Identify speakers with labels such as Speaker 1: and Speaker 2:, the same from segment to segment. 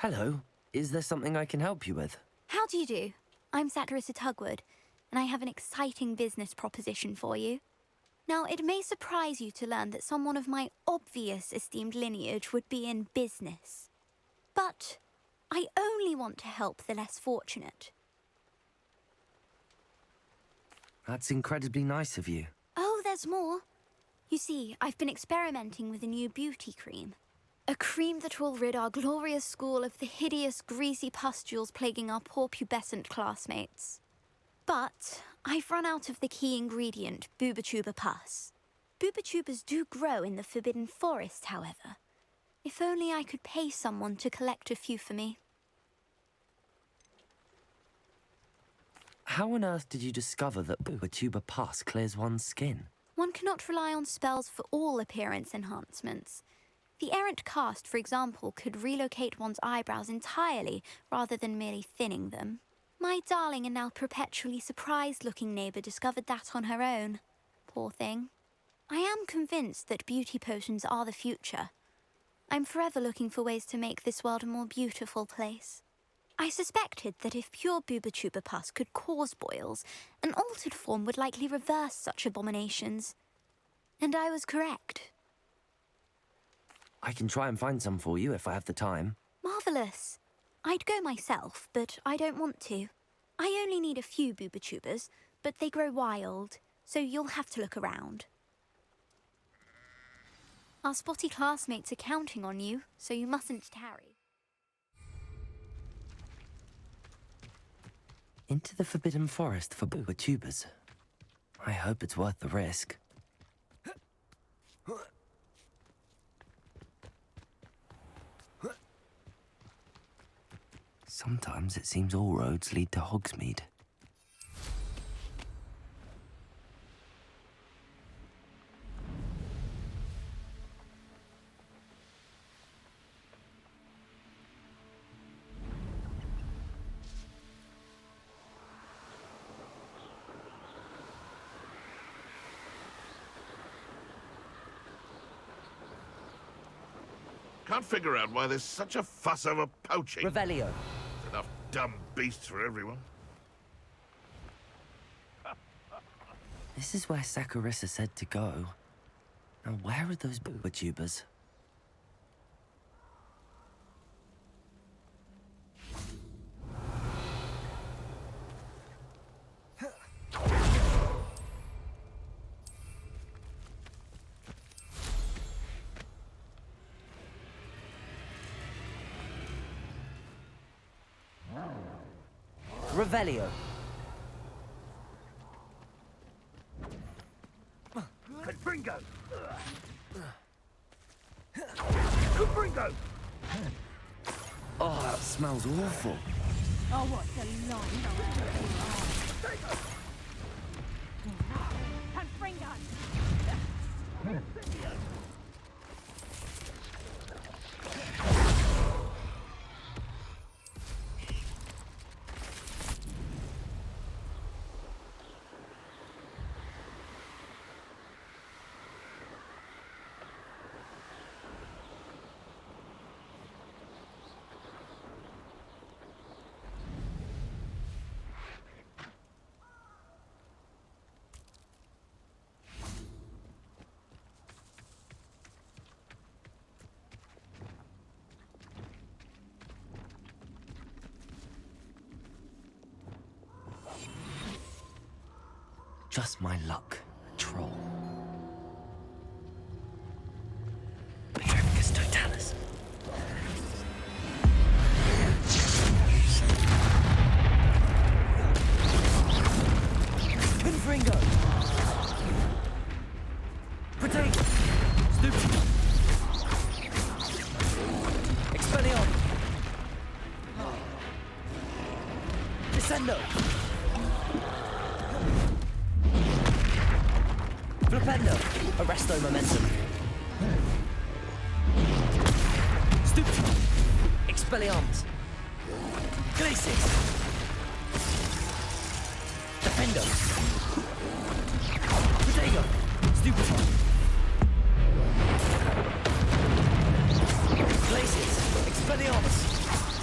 Speaker 1: Hello. Is there something I can help you with?
Speaker 2: How do you do? I'm Saccharissa Tugwood, and I have an exciting business proposition for you. Now, it may surprise you to learn that someone of my obvious esteemed lineage would be in business. But I only want to help the less fortunate.
Speaker 1: That's incredibly nice of you.
Speaker 2: Oh, there's more. You see, I've been experimenting with a new beauty cream. A cream that will rid our glorious school of the hideous, greasy pustules plaguing our poor pubescent classmates. But I've run out of the key ingredient, boobotuber pus. Boobotubers do grow in the Forbidden Forest, however. If only I could pay someone to collect a few for me.
Speaker 1: How on earth did you discover that boobotuber pus clears one's skin?
Speaker 2: One cannot rely on spells for all appearance enhancements. The errant cast, for example, could relocate one's eyebrows entirely rather than merely thinning them. My darling and now perpetually surprised-looking neighbour discovered that on her own. Poor thing. I am convinced that beauty potions are the future. I'm forever looking for ways to make this world a more beautiful place. I suspected that if pure boobotuber pus could cause boils, an altered form would likely reverse such abominations. And I was correct.
Speaker 1: I can try and find some for you if I have the time.
Speaker 2: Marvellous. I'd go myself, but I don't want to. I only need a few boobotubers, but they grow wild, so you'll have to look around. Our spotty classmates are counting on you, so you mustn't tarry.
Speaker 1: Into the Forbidden Forest for boobotubers. I hope it's worth the risk. Sometimes it seems all roads lead to Hogsmeade.
Speaker 3: Can't figure out why there's such a fuss over poaching.
Speaker 1: Revelio.
Speaker 3: Enough dumb beasts for everyone.
Speaker 1: This is where Saccharissa said to go. Now where are those boobotubers? Revelio.
Speaker 4: Confringo! Confringo!
Speaker 1: Oh, that smells awful.
Speaker 5: Oh, what a long Confringo!
Speaker 1: Just my luck. Troll. Petrificus totalis. Confringo. Potato. Stupid. Expellion. Descendo. Flipendo. Arresto momentum. Stupid. Expelliarmus. Glacis. Defendo. Protego. Stupid. Glacis. Expelliarmus.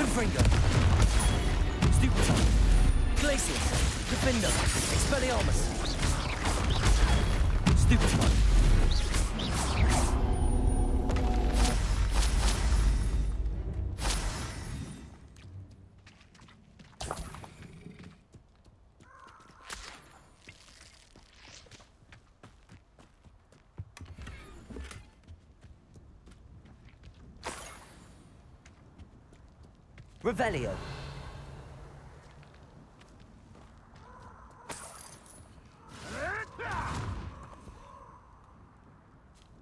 Speaker 1: Confringo. Stupefy. Glacius. Defender. Expelliarmus. Stupefy. Revelio.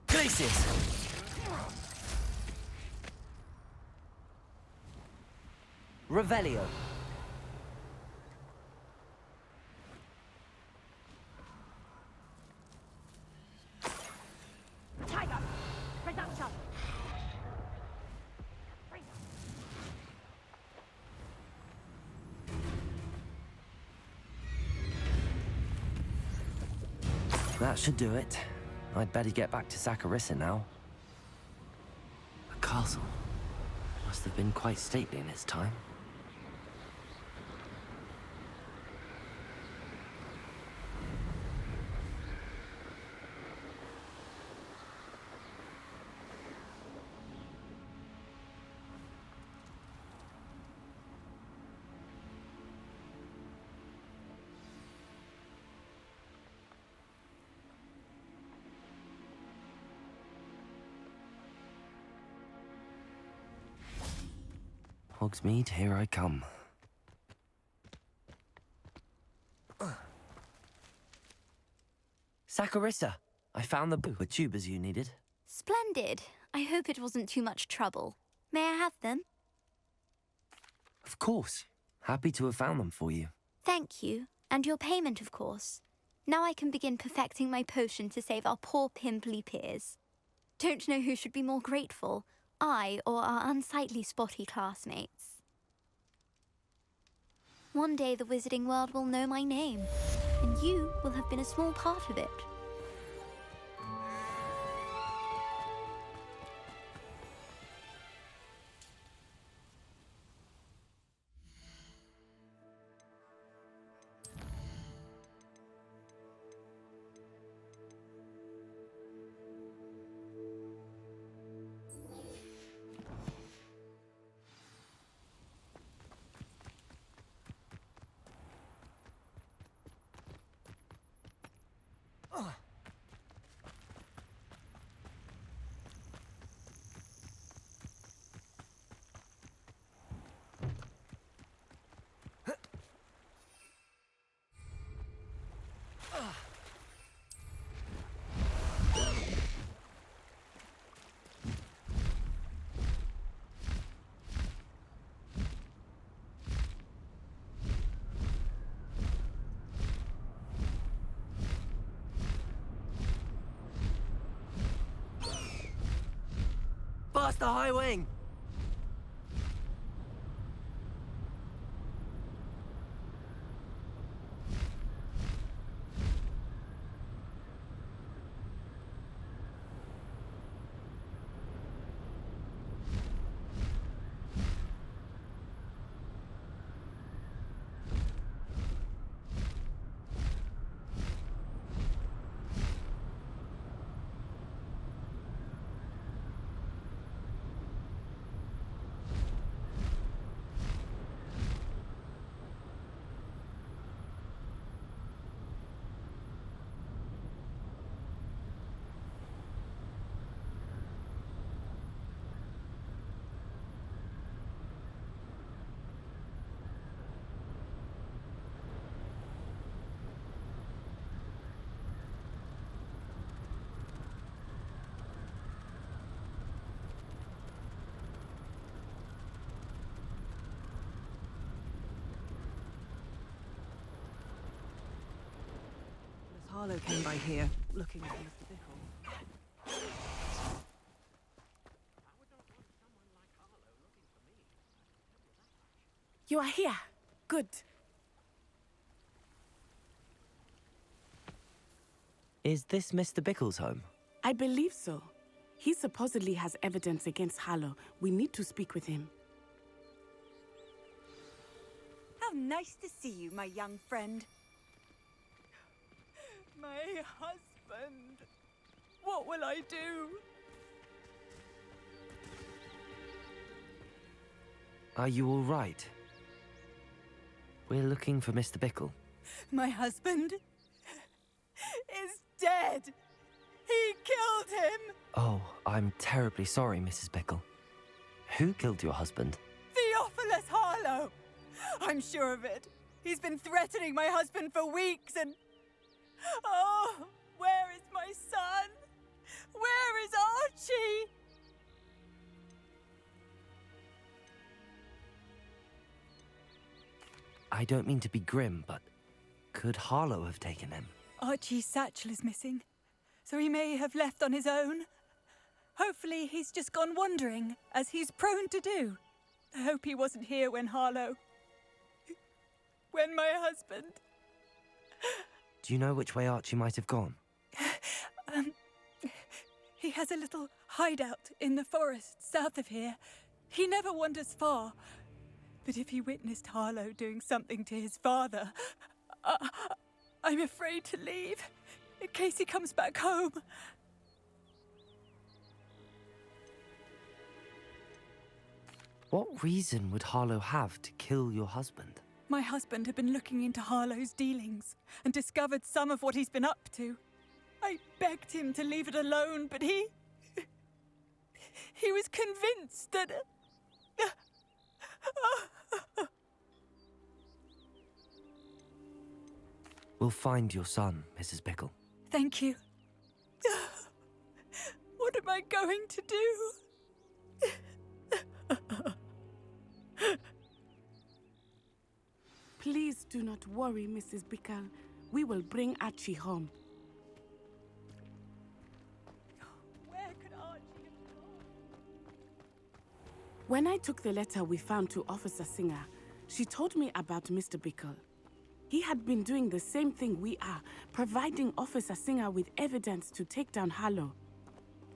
Speaker 1: Glacius. Revelio.
Speaker 5: Tiger! Reduction!
Speaker 1: That should do it. I'd better get back to Saccharissa now. The castle must have been quite stately in its time. Hogsmeade, here I come. Saccharissa, I found the tubers you needed.
Speaker 2: Splendid. I hope it wasn't too much trouble. May I have them?
Speaker 1: Of course. Happy to have found them for you.
Speaker 2: Thank you. And your payment, of course. Now I can begin perfecting my potion to save our poor pimply peers. Don't know who should be more grateful, I or our unsightly spotty classmates. One day the wizarding world will know my name, and you will have been a small part of it.
Speaker 1: Past the high wing!
Speaker 6: Harlow came by here, looking for Mr. Bickle.
Speaker 7: You are here. Good.
Speaker 1: Is this Mr. Bickle's home?
Speaker 7: I believe so. He supposedly has evidence against Harlow. We need to speak with him.
Speaker 6: How nice to see you, my young friend. My husband. What will I do?
Speaker 1: Are you all right? We're looking for Mr. Bickle.
Speaker 6: My husband is dead. He killed him.
Speaker 1: Oh, I'm terribly sorry, Mrs. Bickle. Who killed your husband?
Speaker 6: Theophilus Harlow. I'm sure of it. He's been threatening my husband for weeks and... Oh, where is my son? Where is Archie?
Speaker 1: I don't mean to be grim, but could Harlow have taken him?
Speaker 6: Archie's satchel is missing, so he may have left on his own. Hopefully he's just gone wandering, as he's prone to do. I hope he wasn't here when Harlow... when my husband...
Speaker 1: Do you know which way Archie might have gone?
Speaker 6: He has a little hideout in the forest south of here. He never wanders far. But if he witnessed Harlow doing something to his father, I'm afraid to leave, in case he comes back home.
Speaker 1: What reason would Harlow have to kill your husband?
Speaker 6: My husband had been looking into Harlow's dealings and discovered some of what he's been up to. I begged him to leave it alone, but he was convinced that...
Speaker 1: We'll find your son, Mrs. Bickle.
Speaker 6: Thank you. What am I going to do?
Speaker 7: Please do not worry, Mrs. Bickle. We will bring Archie home.
Speaker 6: Where could Archie have gone?
Speaker 7: When I took the letter we found to Officer Singer, she told me about Mr. Bickle. He had been doing the same thing we are, providing Officer Singer with evidence to take down Harlow.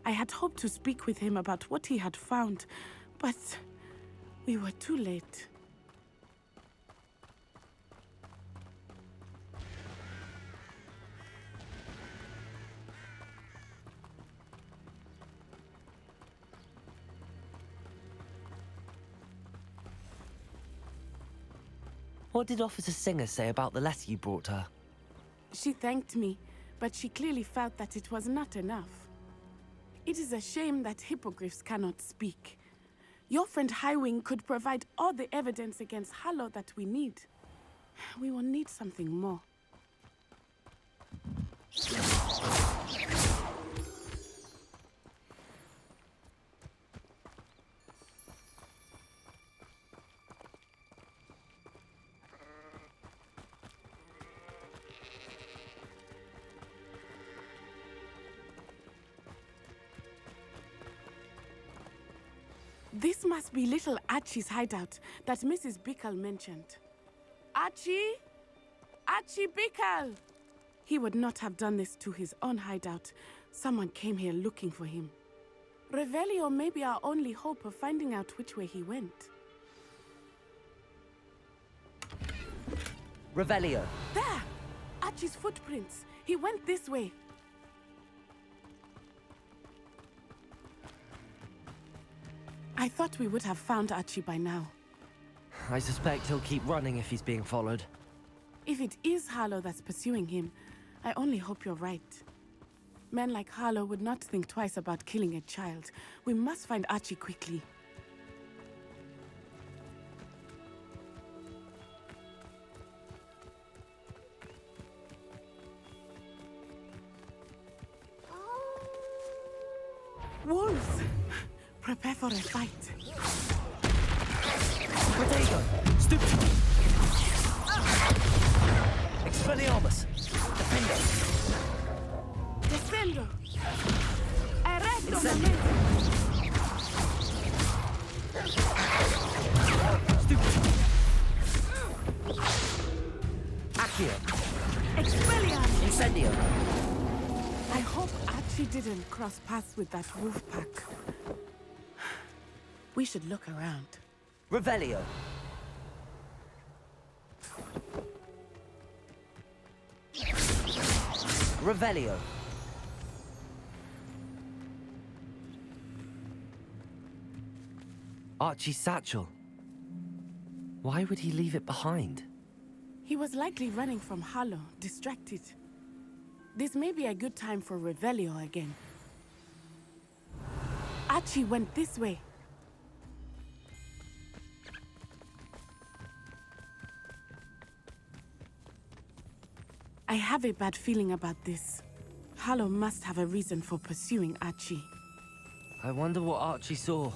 Speaker 7: I had hoped to speak with him about what he had found, but we were too late.
Speaker 1: What did Officer Singer say about the letter you brought her?
Speaker 7: She thanked me, but she clearly felt that it was not enough. It is a shame that hippogriffs cannot speak. Your friend Highwing could provide all the evidence against Harlow that we need. We will need something more. This must be little Archie's hideout that Mrs. Bickle mentioned. Archie? Archie Bickle! He would not have done this to his own hideout. Someone came here looking for him. Revelio may be our only hope of finding out which way he went.
Speaker 1: Revelio.
Speaker 7: There! Archie's footprints. He went this way. I thought we would have found Archie by now.
Speaker 1: I suspect he'll keep running if he's being followed.
Speaker 7: If it is Harlow that's pursuing him, I only hope you're right. Men like Harlow would not think twice about killing a child. We must find Archie quickly. Wolves! Prepare for a fight.
Speaker 1: Protego! Stupid! Expelliarmus! Defendo!
Speaker 7: Descendo! Arresto
Speaker 1: Incendio! Stupid! Accio!
Speaker 7: Expelliarmus!
Speaker 1: Incendio!
Speaker 7: I hope Archie didn't cross paths with that wolf pack. We should look around.
Speaker 1: Revelio! Revelio. Archie's satchel. Why would he leave it behind?
Speaker 7: He was likely running from Harlow, distracted. This may be a good time for Revelio again. Archie went this way. I have a bad feeling about this. Harlow must have a reason for pursuing Archie.
Speaker 1: I wonder what Archie saw.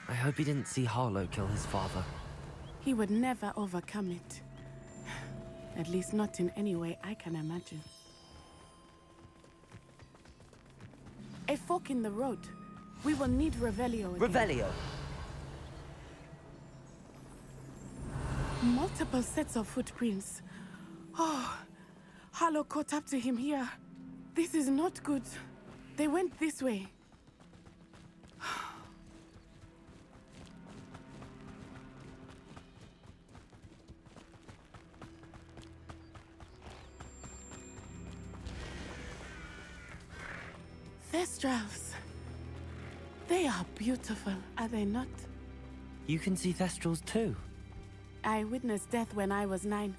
Speaker 1: I hope he didn't see Harlow kill his father.
Speaker 7: He would never overcome it. At least not in any way I can imagine. A fork in the road. We will need Revelio again.
Speaker 1: Revelio.
Speaker 7: Multiple sets of footprints. Oh, Harlow caught up to him here. This is not good. They went this way. Thestrals. They are beautiful, are they not?
Speaker 1: You can see Thestrals too.
Speaker 7: I witnessed death when I was 9.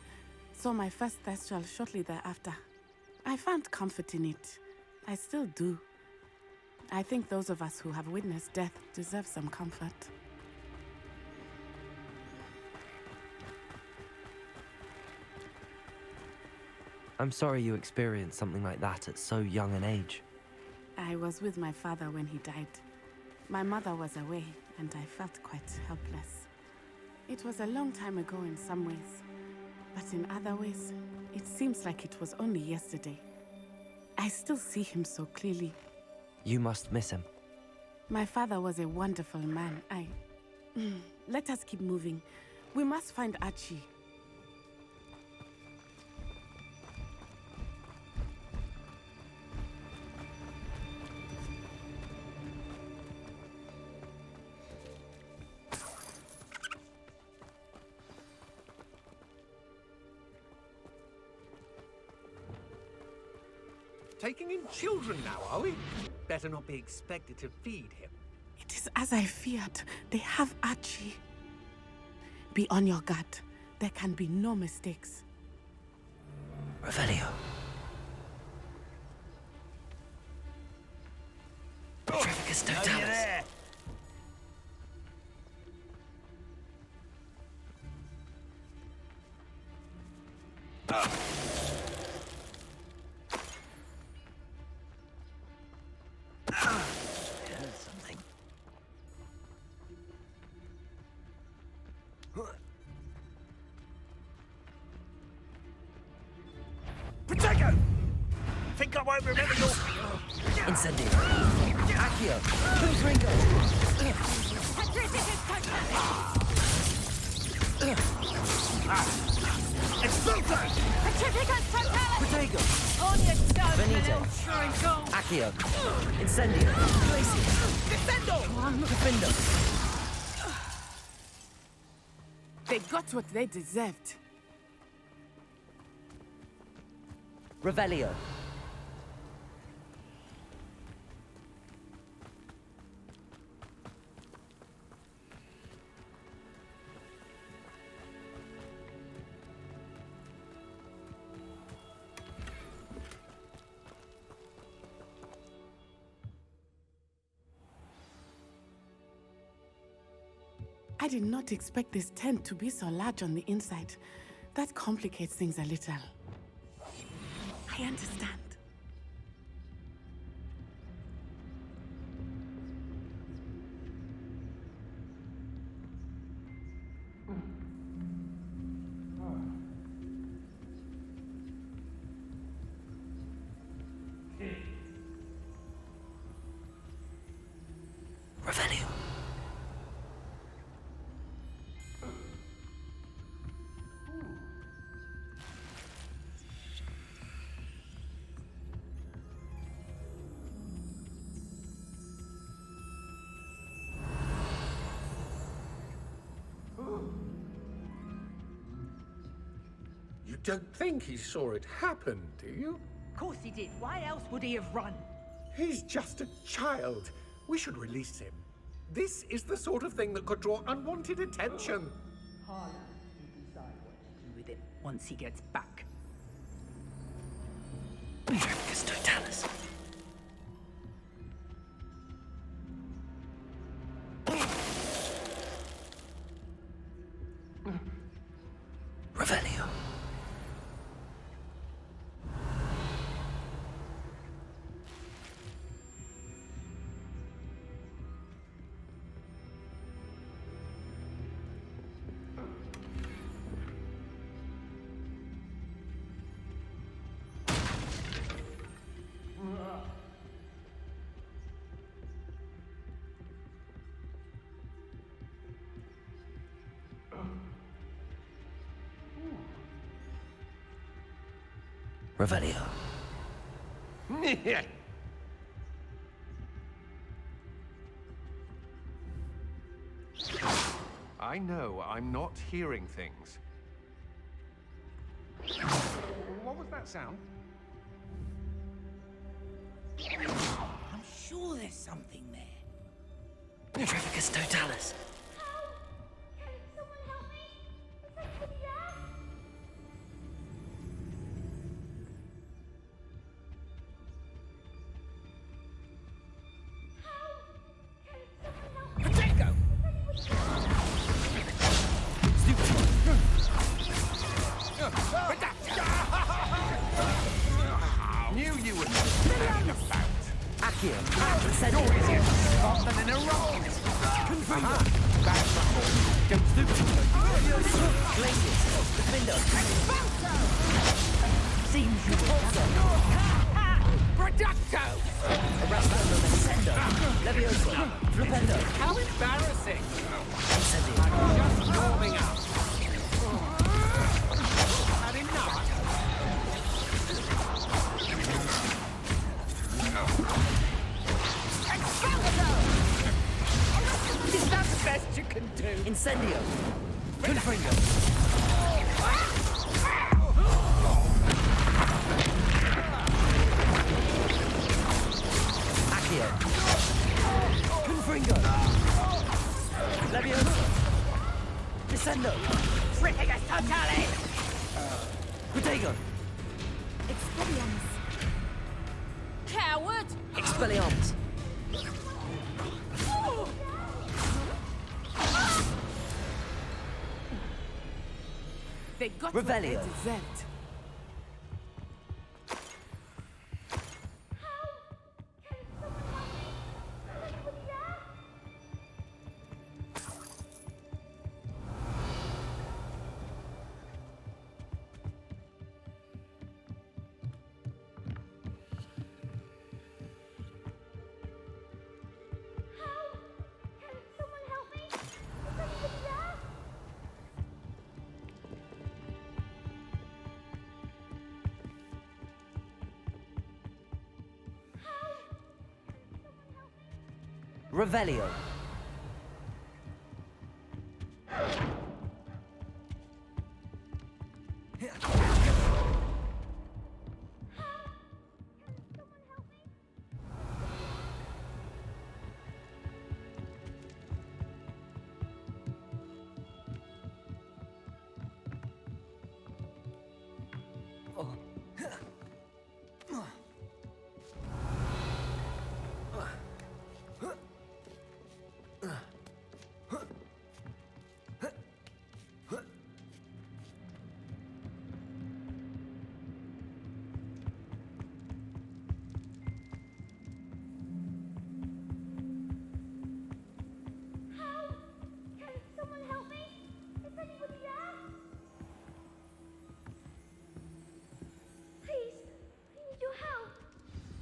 Speaker 7: Saw my first Thestral shortly thereafter. I found comfort in it. I still do. I think those of us who have witnessed death deserve some comfort.
Speaker 1: I'm sorry you experienced something like that at so young an age.
Speaker 7: I was with my father when he died. My mother was away, and I felt quite helpless. It was a long time ago in some ways, but in other ways, it seems like it was only yesterday. I still see him so clearly.
Speaker 1: You must miss him.
Speaker 7: My father was a wonderful man. Let us keep moving. We must find Archie.
Speaker 8: Taking in children now, are we? Better not be expected to feed him.
Speaker 7: It is as I feared. They have Archie. Be on your guard. There can be no mistakes.
Speaker 1: Revelio. Petrificus totalis. Something.
Speaker 4: Protego! Think I won't remember your...
Speaker 1: Incendio. Accio. Who's Ringo?
Speaker 4: Expulso!
Speaker 5: Petrificus totalis!
Speaker 1: Protego.
Speaker 5: On your toes,
Speaker 1: Benito.
Speaker 5: little shrinko!
Speaker 1: Accio. Incendio. Glacius.
Speaker 4: Defendo!
Speaker 1: Defendo.
Speaker 7: They got what they deserved.
Speaker 1: Revelio.
Speaker 7: I did not expect this tent to be so large on the inside. That complicates things a little. I understand.
Speaker 1: Revelio.
Speaker 9: don't think he saw it happen, do you?
Speaker 5: Of course he did. Why else would he have run?
Speaker 9: He's just a child. We should release him. This is the sort of thing that could draw unwanted attention.
Speaker 5: Harlan can decide what to do with him once he gets back.
Speaker 1: Trevicus totalis. Revelio. Revelio.
Speaker 10: I know I'm not hearing things. What was that sound?
Speaker 5: I'm sure there's something there.
Speaker 1: Trevicus totalis.
Speaker 10: Knew you would hang about.
Speaker 1: Accio.
Speaker 10: You're easier to spot than in a rock. Aha! That's the whole. Don't stupid.
Speaker 1: Glacius. Defendo. Seems you
Speaker 8: Producto!
Speaker 1: Arrestando Mesendo. Levioso. Flipendo.
Speaker 8: How embarrassing!
Speaker 1: Incendio.
Speaker 8: I'm just warming up. Had enough? Is that the best you can do?
Speaker 1: Incendio. Confringo. Accio. Confringo. Levioso. Descendo.
Speaker 5: Triffigus totalis!
Speaker 1: Protego.
Speaker 2: Expelliarmus.
Speaker 5: Coward!
Speaker 1: Expelliarmus.
Speaker 7: They got
Speaker 1: Revelio.
Speaker 7: what they deserved.
Speaker 1: Revelio.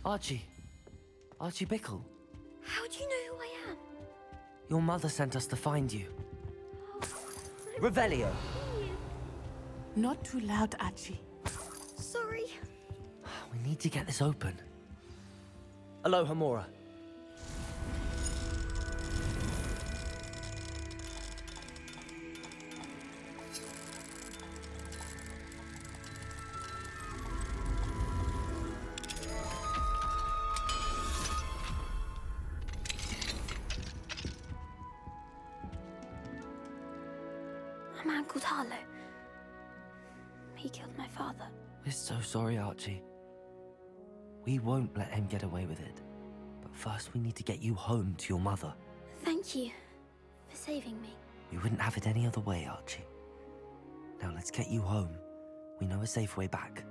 Speaker 1: Archie. Archie Bickle.
Speaker 2: How do you know who I am?
Speaker 1: Your mother sent us to find you. Revelio.
Speaker 7: Not too loud, Archie.
Speaker 2: Sorry.
Speaker 1: We need to get this open. Aloha, Mora.
Speaker 2: A man called Harlow. He killed my father.
Speaker 1: We're so sorry, Archie. We won't let him get away with it. But first we need to get you home to your mother.
Speaker 2: Thank you for saving me.
Speaker 1: We wouldn't have it any other way, Archie. Now let's get you home. We know a safe way back.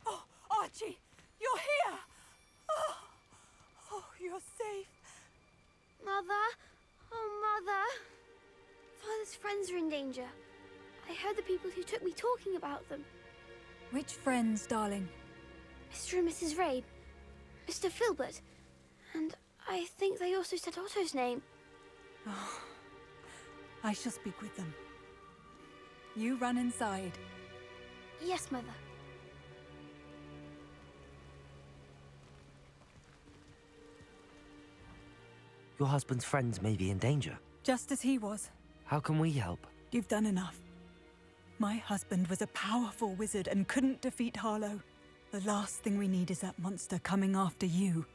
Speaker 6: Oh, Archie, you're here! Oh, you're safe.
Speaker 2: Mother? Oh, Mother. Father's friends are in danger. I heard the people who took me talking about them.
Speaker 6: Which friends, darling?
Speaker 2: Mr. and Mrs. Rabe, Mr. Filbert, and I think they also said Otto's name.
Speaker 6: Oh, I shall speak with them. You run inside.
Speaker 2: Yes, Mother.
Speaker 1: Your husband's friends may be in danger.
Speaker 6: Just as he was.
Speaker 1: How can we help?
Speaker 6: You've done enough. My husband was a powerful wizard and couldn't defeat Harlow. The last thing we need is that monster coming after you.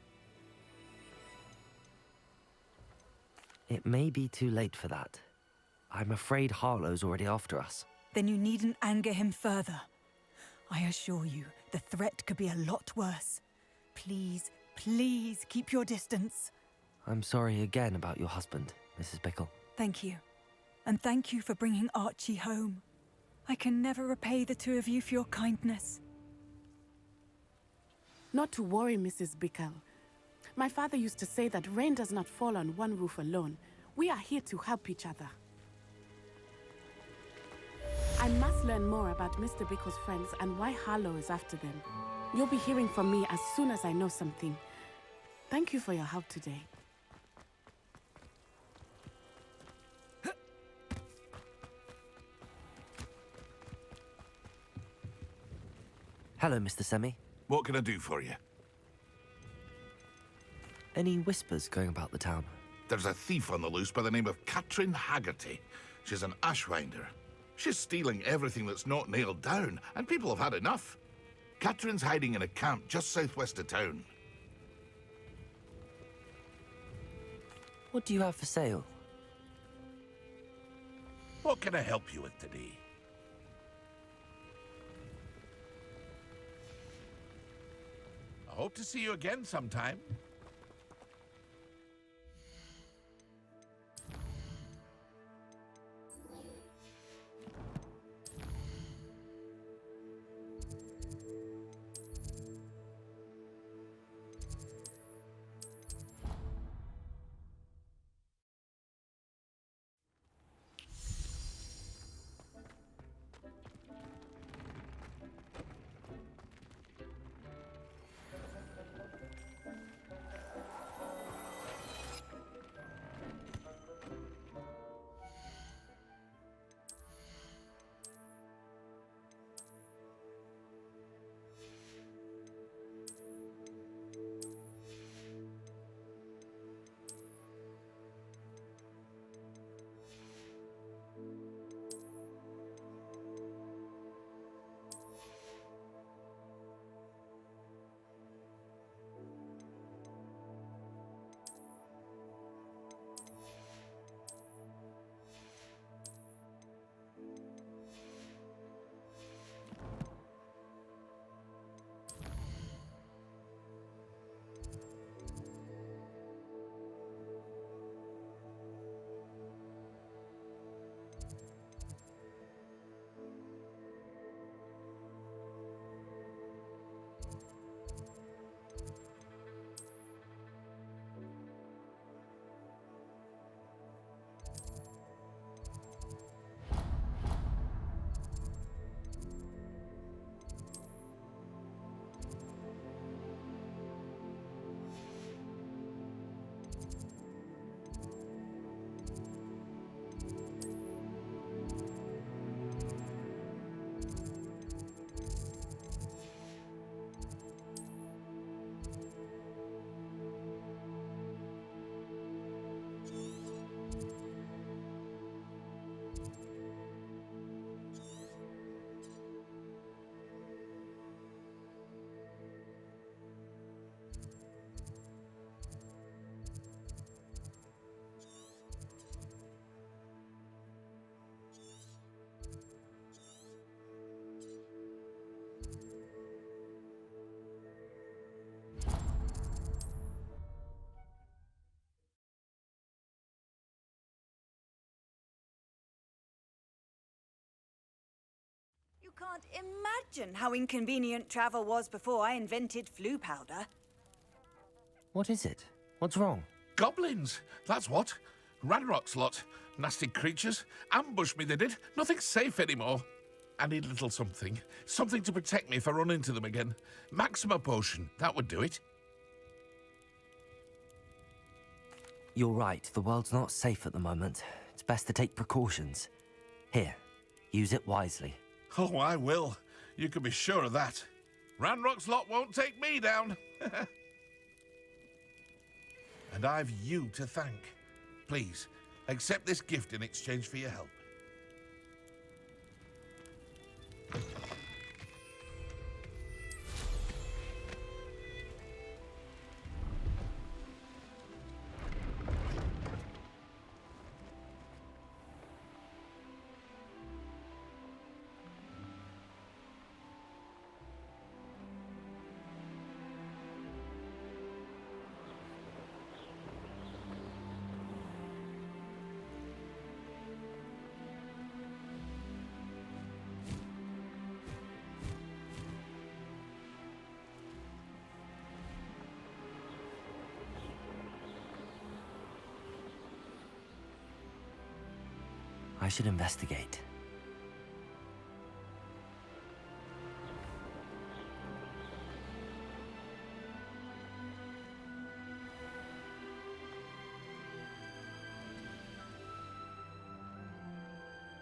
Speaker 1: It may be too late for that. I'm afraid Harlow's already after us.
Speaker 6: Then you needn't anger him further. I assure you, the threat could be a lot worse. Please, please keep your distance.
Speaker 1: I'm sorry again about your husband, Mrs. Bickle.
Speaker 6: Thank you. And thank you for bringing Archie home. I can never repay the two of you for your kindness.
Speaker 7: Not to worry, Mrs. Bickle. My father used to say that rain does not fall on one roof alone. We are here to help each other. I must learn more about Mr. Bickle's friends and why Harlow is after them. You'll be hearing from me as soon as I know something. Thank you for your help today.
Speaker 1: Hello, Mr. Semi.
Speaker 3: What can I do for you?
Speaker 1: Any whispers going about the town?
Speaker 3: There's a thief on the loose by the name of Katrin Haggerty. She's an ashwinder. She's stealing everything that's not nailed down, and people have had enough. Katrin's hiding in a camp just southwest of town.
Speaker 1: What do you have for sale?
Speaker 3: What can I help you with today? I hope to see you again sometime.
Speaker 6: can't imagine how inconvenient travel was before I invented flu powder.
Speaker 1: What is it? What's wrong?
Speaker 3: Goblins, that's what. Ranrock's lot. Nasty creatures. Ambush me, they did. Nothing's safe anymore. I need a little something. Something to protect me if I run into them again. Maxima potion, that would do it.
Speaker 1: You're right, the world's not safe at the moment. It's best to take precautions. Here, use it wisely.
Speaker 3: Oh, I will. You can be sure of that. Ranrock's lot won't take me down. And I've you to thank. Please, accept this gift in exchange for your help.
Speaker 1: I should investigate.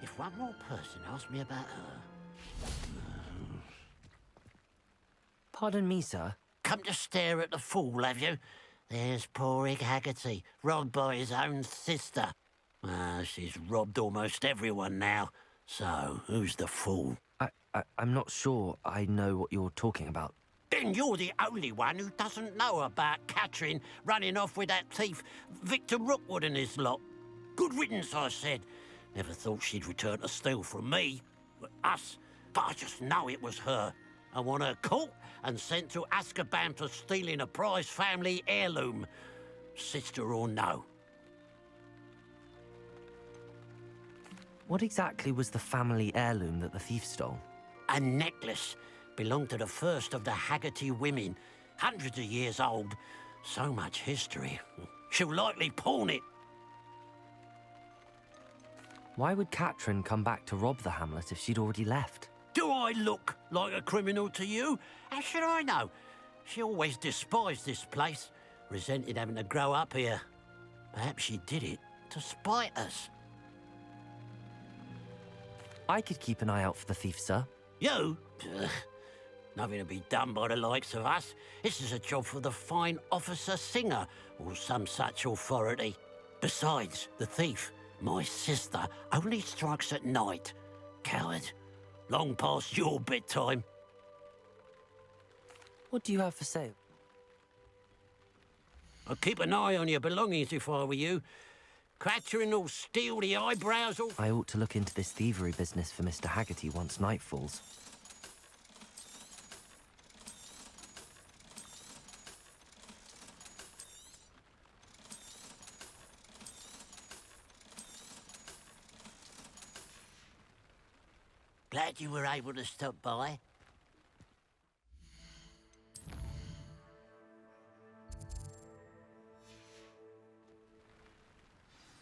Speaker 11: If one more person asked me about her...
Speaker 1: Pardon me, sir.
Speaker 11: Come to stare at the fool, have you? There's poor Ig Haggerty, robbed by his own sister. She's robbed almost everyone now. So, who's the fool?
Speaker 1: I'm not sure I know what you're talking about.
Speaker 11: Then you're the only one who doesn't know about Catherine running off with that thief, Victor Rookwood and his lot. Good riddance, I said. Never thought she'd return to steal from me, us, but I just know it was her. I want her caught and sent to Azkaban for stealing a prized family heirloom, sister or no.
Speaker 1: What exactly was the family heirloom that the thief stole?
Speaker 11: A necklace. Belonged to the first of the Haggerty women. Hundreds of years old. So much history. She'll likely pawn it.
Speaker 1: Why would Catherine come back to rob the hamlet if she'd already left?
Speaker 11: Do I look like a criminal to you? How should I know? She always despised this place. Resented having to grow up here. Perhaps she did it to spite us.
Speaker 1: I could keep an eye out for the thief, sir.
Speaker 11: You? Ugh. Nothing to be done by the likes of us. This is a job for the fine officer Singer, or some such authority. Besides, the thief, my sister, only strikes at night. Coward. Long past your bedtime.
Speaker 1: What do you have for sale?
Speaker 11: I'd keep an eye on your belongings if I were you. Catherine will steal the eyebrows off.
Speaker 1: I ought to look into this thievery business for Mr. Haggerty once night falls.
Speaker 11: Glad you were able to stop by.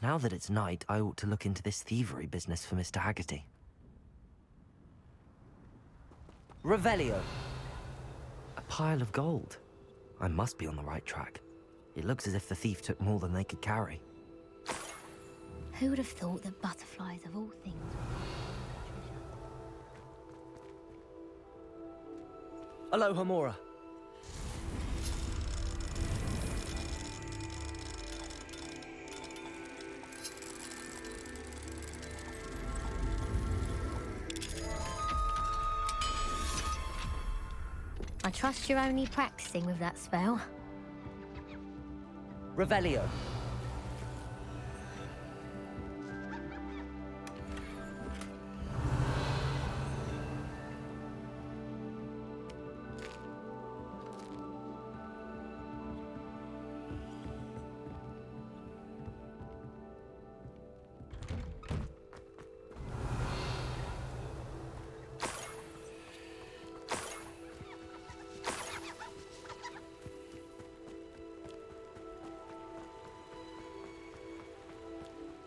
Speaker 1: Now that it's night, I ought to look into this thievery business for Mr. Haggerty. Revelio! A pile of gold. I must be on the right track. It looks as if the thief took more than they could carry.
Speaker 2: Who would have thought that butterflies of all things...
Speaker 1: Aloha, Mora.
Speaker 2: I trust you're only practicing with that spell.
Speaker 1: Revelio.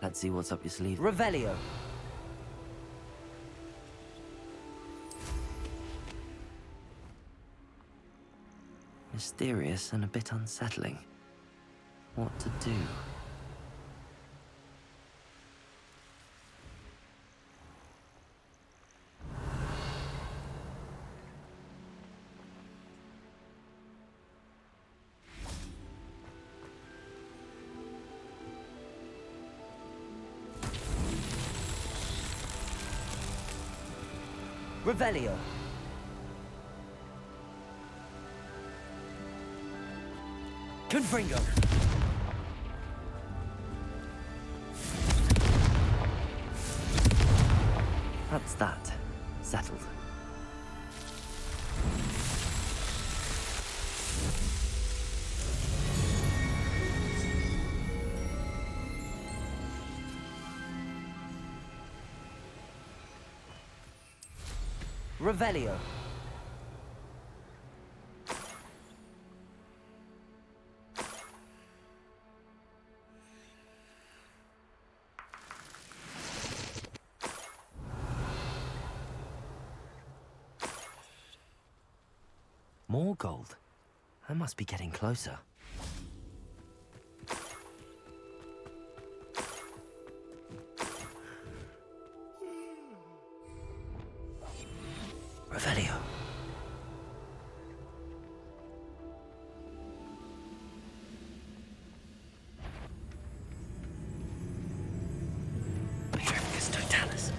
Speaker 1: Let's see what's up your sleeve. Revelio. Mysterious and a bit unsettling. What to do? Revelio. Confringo. That's that. Settled. Revelio. More gold. I must be getting closer. Revelio. Petrificus totalis.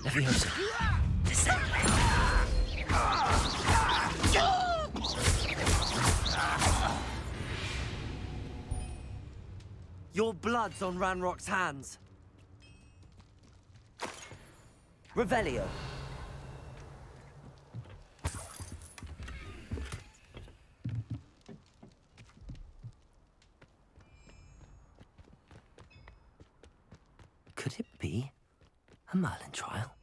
Speaker 1: Leviosa. Descend. Your blood's on Ranrock's hands. Revelio. Could it be a Merlin trial?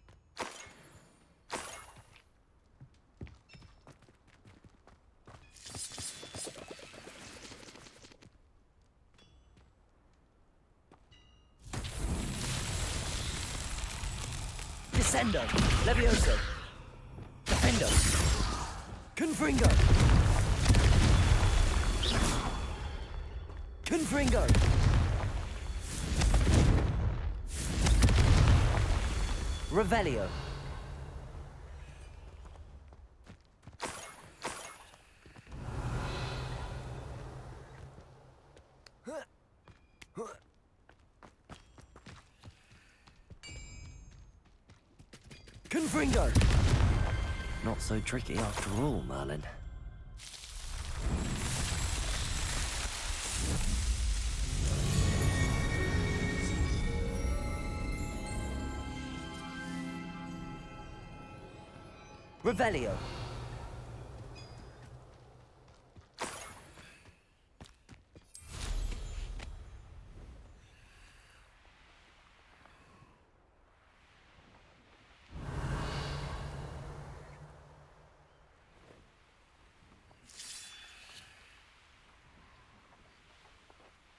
Speaker 1: Descendo, Levioso, Defendo, Confringo, Confringo, Revelio. Confringo! Not so tricky after all, Merlin. Revelio.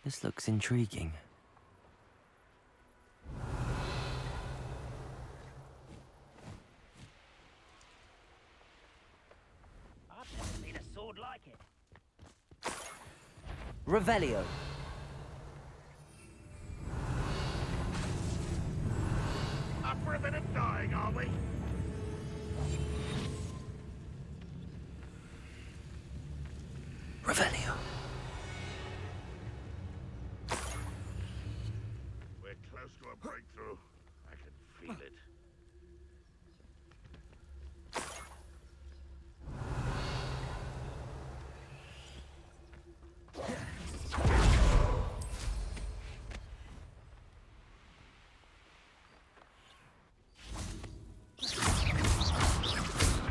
Speaker 1: This looks intriguing.
Speaker 4: I've never seen a sword like it.
Speaker 1: Revelio.
Speaker 4: Up for a bit of dying, are we?
Speaker 1: Revelio.
Speaker 3: We're close to a breakthrough. I can feel it.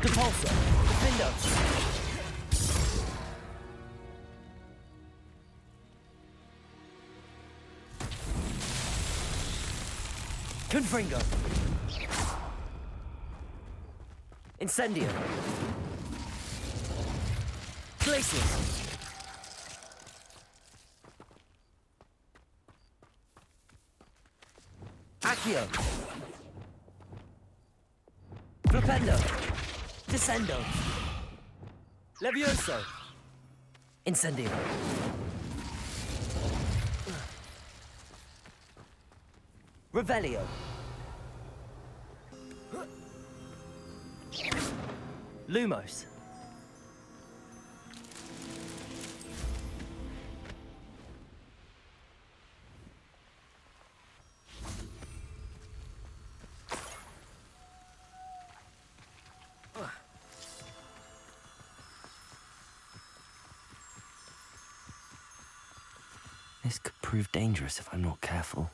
Speaker 1: Depulso. Defendo. Confringo. Incendio. Glacius. Accio. Flipendo. Descendo. Levioso. Incendio. Revelio. Lumos. This could prove dangerous if I'm not careful.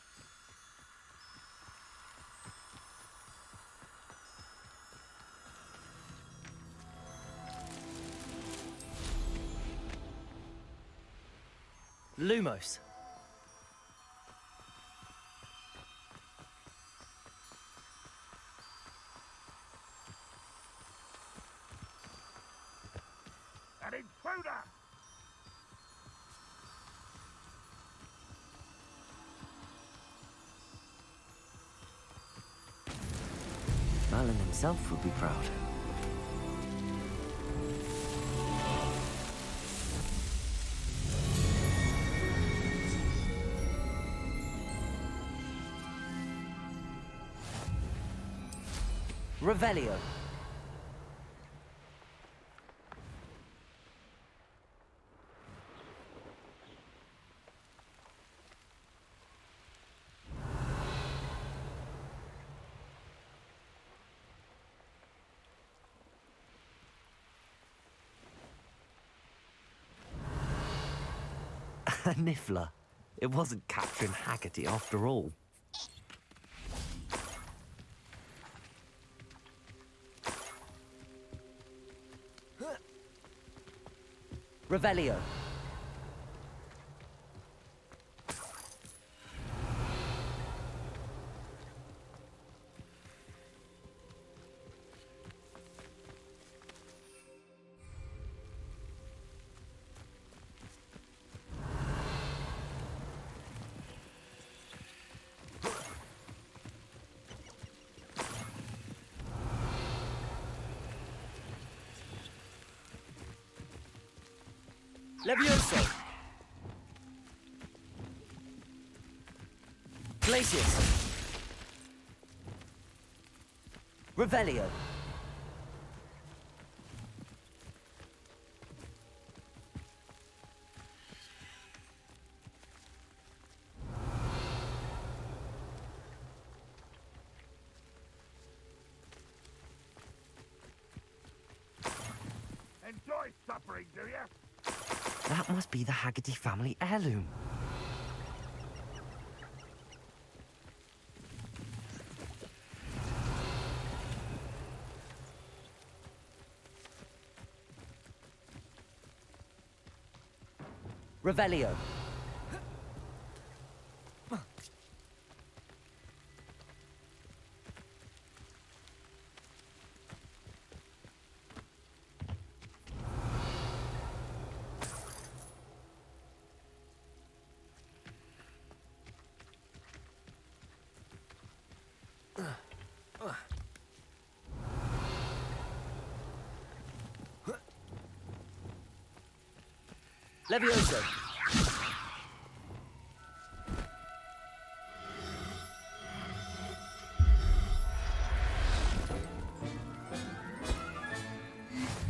Speaker 1: Lumos.
Speaker 4: An intruder!
Speaker 1: Merlin himself would be proud. Revelio. A Niffler. It wasn't Catherine Haggerty after all. Revelio. Levioso. Glacius. Revelio.
Speaker 4: Enjoy suffering, do you?
Speaker 1: That must be the Haggerty family heirloom. Revelio. Levioso.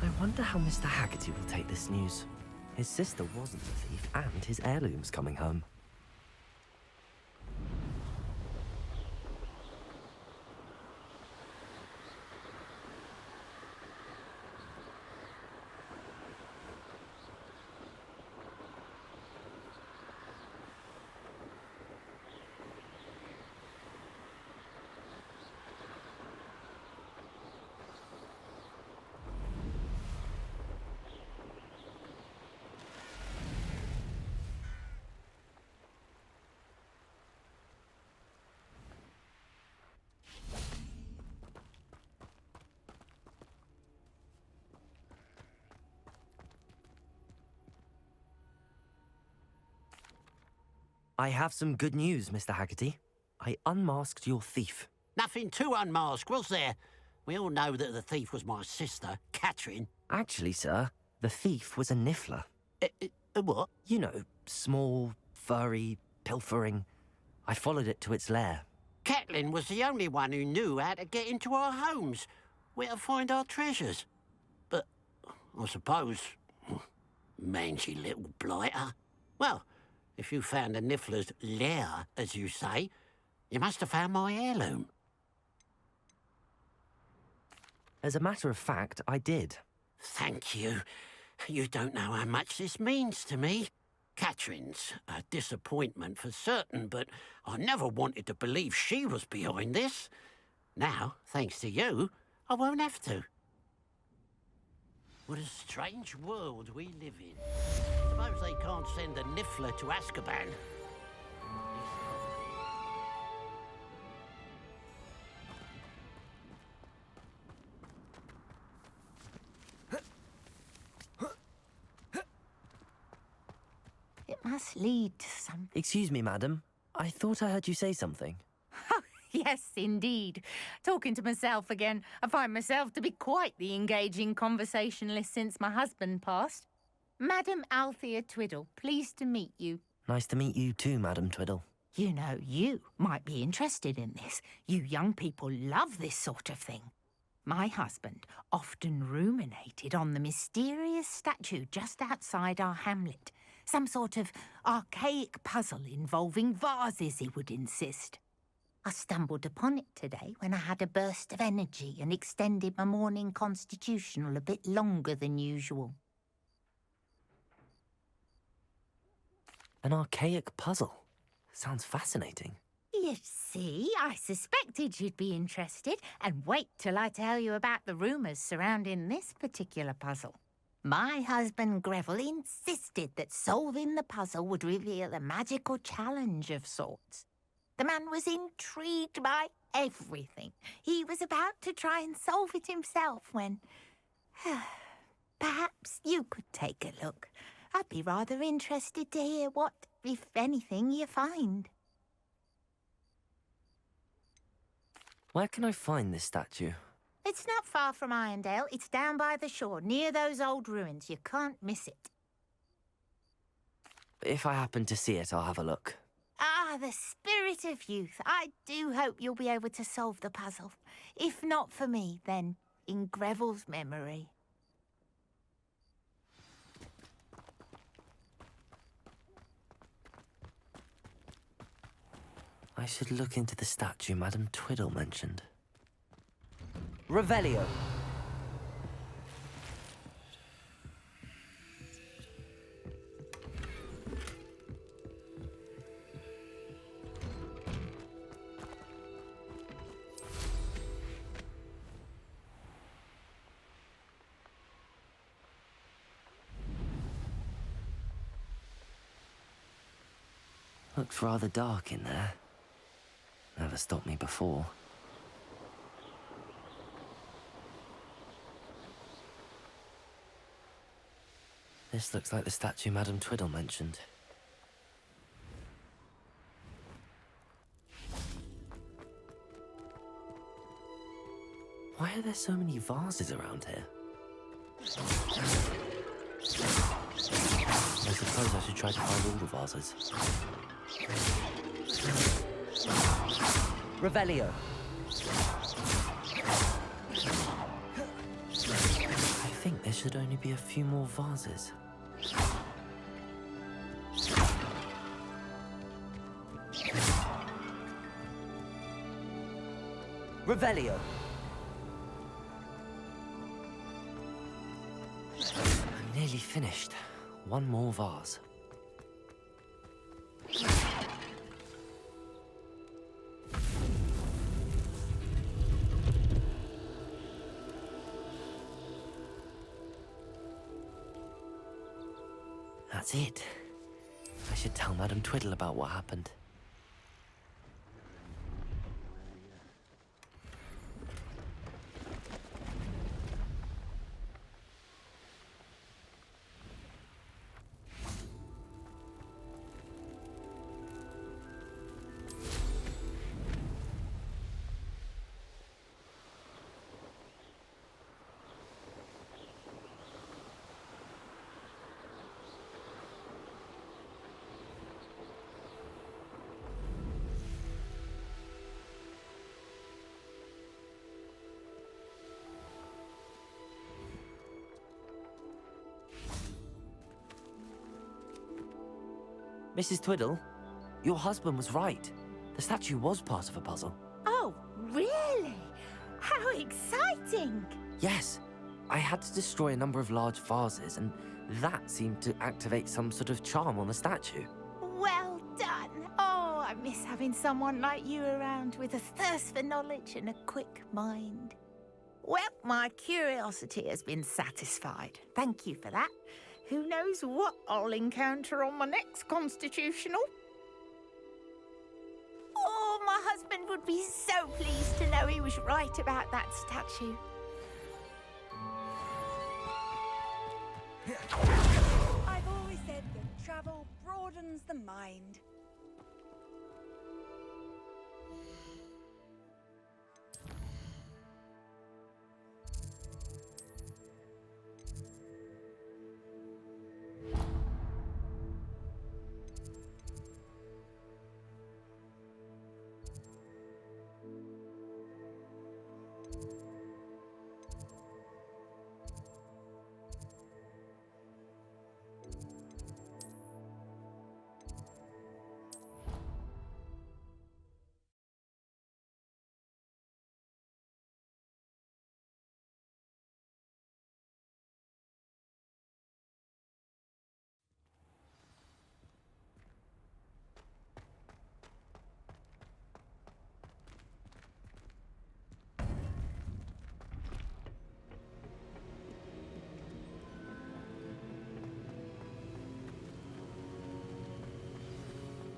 Speaker 1: I wonder how Mr. Haggerty will take this news. His sister wasn't the thief, and his heirloom's coming home. I have some good news, Mr. Haggerty. I unmasked your thief.
Speaker 11: Nothing to unmask, was there? We all know that the thief was my sister, Catherine.
Speaker 1: Actually, sir, the thief was a niffler.
Speaker 11: What?
Speaker 1: You know, small, furry, pilfering. I followed it to its lair.
Speaker 11: Catelyn was the only one who knew how to get into our homes, where to find our treasures. But I suppose, mangy little blighter. Well, if you found the niffler's lair, as you say, you must have found my heirloom.
Speaker 1: As a matter of fact, I did.
Speaker 11: Thank you. You don't know how much this means to me. Catherine's a disappointment for certain, but I never wanted to believe she was behind this. Now, thanks to you, I won't have to. What a strange world we live in. Suppose they can't send a niffler to Azkaban.
Speaker 12: It must lead to some...
Speaker 1: Excuse me, madam. I thought I heard you say something.
Speaker 12: Yes, indeed. Talking to myself again. I find myself to be quite the engaging conversationalist since my husband passed. Madam Althea Twiddle, pleased to meet you.
Speaker 1: Nice to meet you too, Madam Twiddle.
Speaker 12: You know, you might be interested in this. You young people love this sort of thing. My husband often ruminated on the mysterious statue just outside our hamlet. Some sort of archaic puzzle involving vases, he would insist. I stumbled upon it today when I had a burst of energy and extended my morning constitutional a bit longer than usual.
Speaker 1: An archaic puzzle. Sounds fascinating.
Speaker 12: You see, I suspected you'd be interested, and wait till I tell you about the rumours surrounding this particular puzzle. My husband Greville insisted that solving the puzzle would reveal a magical challenge of sorts. The man was intrigued by everything. He was about to try and solve it himself when... Perhaps you could take a look. I'd be rather interested to hear what, if anything, you find.
Speaker 1: Where can I find this statue?
Speaker 12: It's not far from Irondale. It's down by the shore, near those old ruins. You can't miss it.
Speaker 1: If I happen to see it, I'll have a look.
Speaker 12: Ah, the spirit of youth. I do hope you'll be able to solve the puzzle. If not for me, then in Greville's memory.
Speaker 1: I should look into the statue Madam Twiddle mentioned. Revelio. Looks rather dark in there. Never stopped me before. This looks like the statue Madam Twiddle mentioned. Why are there so many vases around here? I suppose I should try to find all the vases. Revelio. I think there should only be a few more vases. Revelio. I'm nearly finished. One more vase. That's it. I should tell Madam Twiddle about what happened. Mrs. Twiddle, your husband was right. The statue was part of a puzzle.
Speaker 12: Oh, really? How exciting!
Speaker 1: Yes, I had to destroy a number of large vases, and that seemed to activate some sort of charm on the statue.
Speaker 12: Well done. Oh, I miss having someone like you around with a thirst for knowledge and a quick mind. Well, my curiosity has been satisfied. Thank you for that. Who knows what I'll encounter on my next constitutional? Oh, my husband would be so pleased to know he was right about that statue.
Speaker 6: I've always said that travel broadens the mind.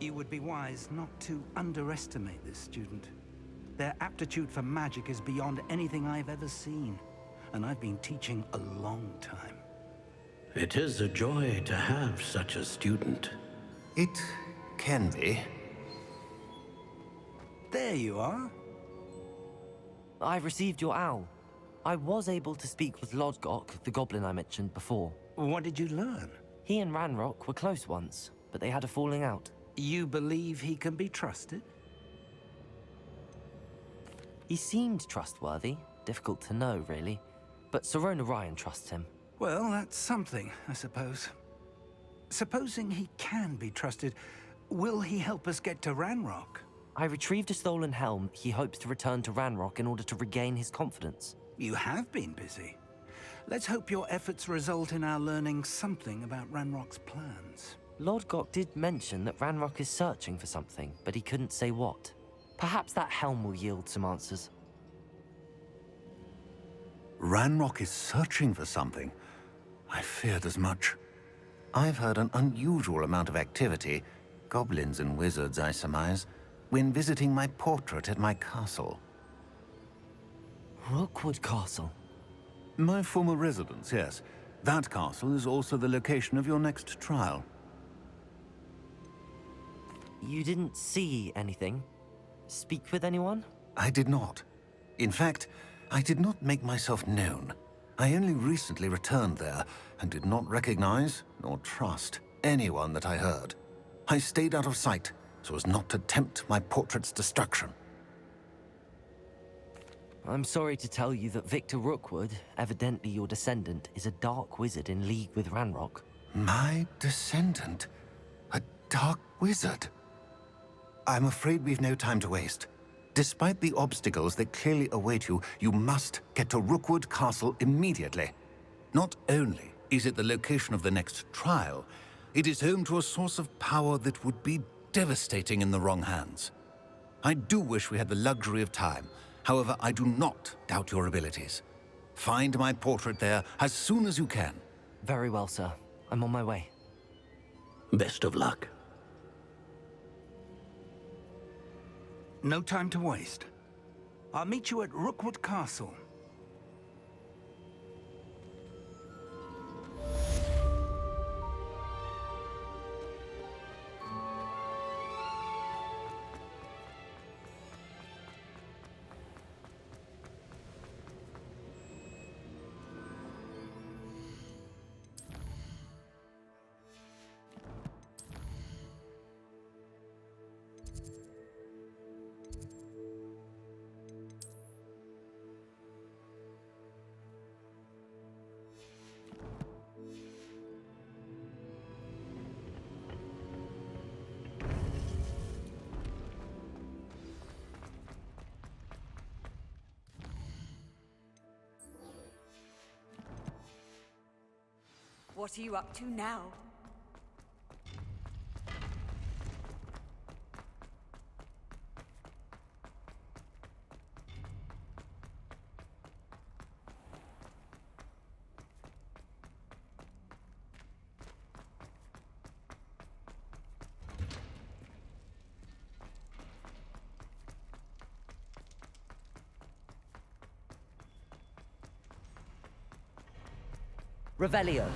Speaker 10: You would be wise not to underestimate this student. Their aptitude for magic is beyond anything I've ever seen, and I've been teaching a long time.
Speaker 11: It is a joy to have such a student.
Speaker 13: It can be.
Speaker 10: There you are.
Speaker 1: I received your owl. I was able to speak with Lodgok, the goblin I mentioned before.
Speaker 10: What did you learn?
Speaker 1: He and Ranrock were close once, but they had a falling out.
Speaker 10: You believe he can be trusted?
Speaker 1: He seemed trustworthy. Difficult to know, really. But Sirona Ryan trusts him.
Speaker 10: Well, that's something, I suppose. Supposing he can be trusted, will he help us get to Ranrock?
Speaker 1: I retrieved a stolen helm he hopes to return to Ranrock in order to regain his confidence.
Speaker 10: You have been busy. Let's hope your efforts result in our learning something about Ranrock's plans.
Speaker 1: Lodgok did mention that Ranrock is searching for something, but he couldn't say what. Perhaps that helm will yield some answers.
Speaker 13: Ranrock is searching for something. I feared as much. I've heard an unusual amount of activity, goblins and wizards, I surmise, when visiting my portrait at my castle.
Speaker 1: Rookwood Castle?
Speaker 13: My former residence, yes. That castle is also the location of your next trial.
Speaker 1: You didn't see anything? Speak with anyone?
Speaker 13: I did not. In fact, I did not make myself known. I only recently returned there and did not recognize nor trust anyone that I heard. I stayed out of sight so as not to tempt my portrait's destruction.
Speaker 1: I'm sorry to tell you that Victor Rookwood, evidently your descendant, is a dark wizard in league with Ranrock.
Speaker 13: My descendant? A dark wizard? I'm afraid we've no time to waste. Despite the obstacles that clearly await you, you must get to Rookwood Castle immediately. Not only is it the location of the next trial, it is home to a source of power that would be devastating in the wrong hands. I do wish we had the luxury of time. However, I do not doubt your abilities. Find my portrait there as soon as you can.
Speaker 1: Very well, sir. I'm on my way.
Speaker 11: Best of luck.
Speaker 10: No time to waste. I'll meet you at Rookwood Castle.
Speaker 6: What are you up to now?
Speaker 1: Revelio.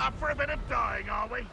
Speaker 4: Up for a bit of dying, are we?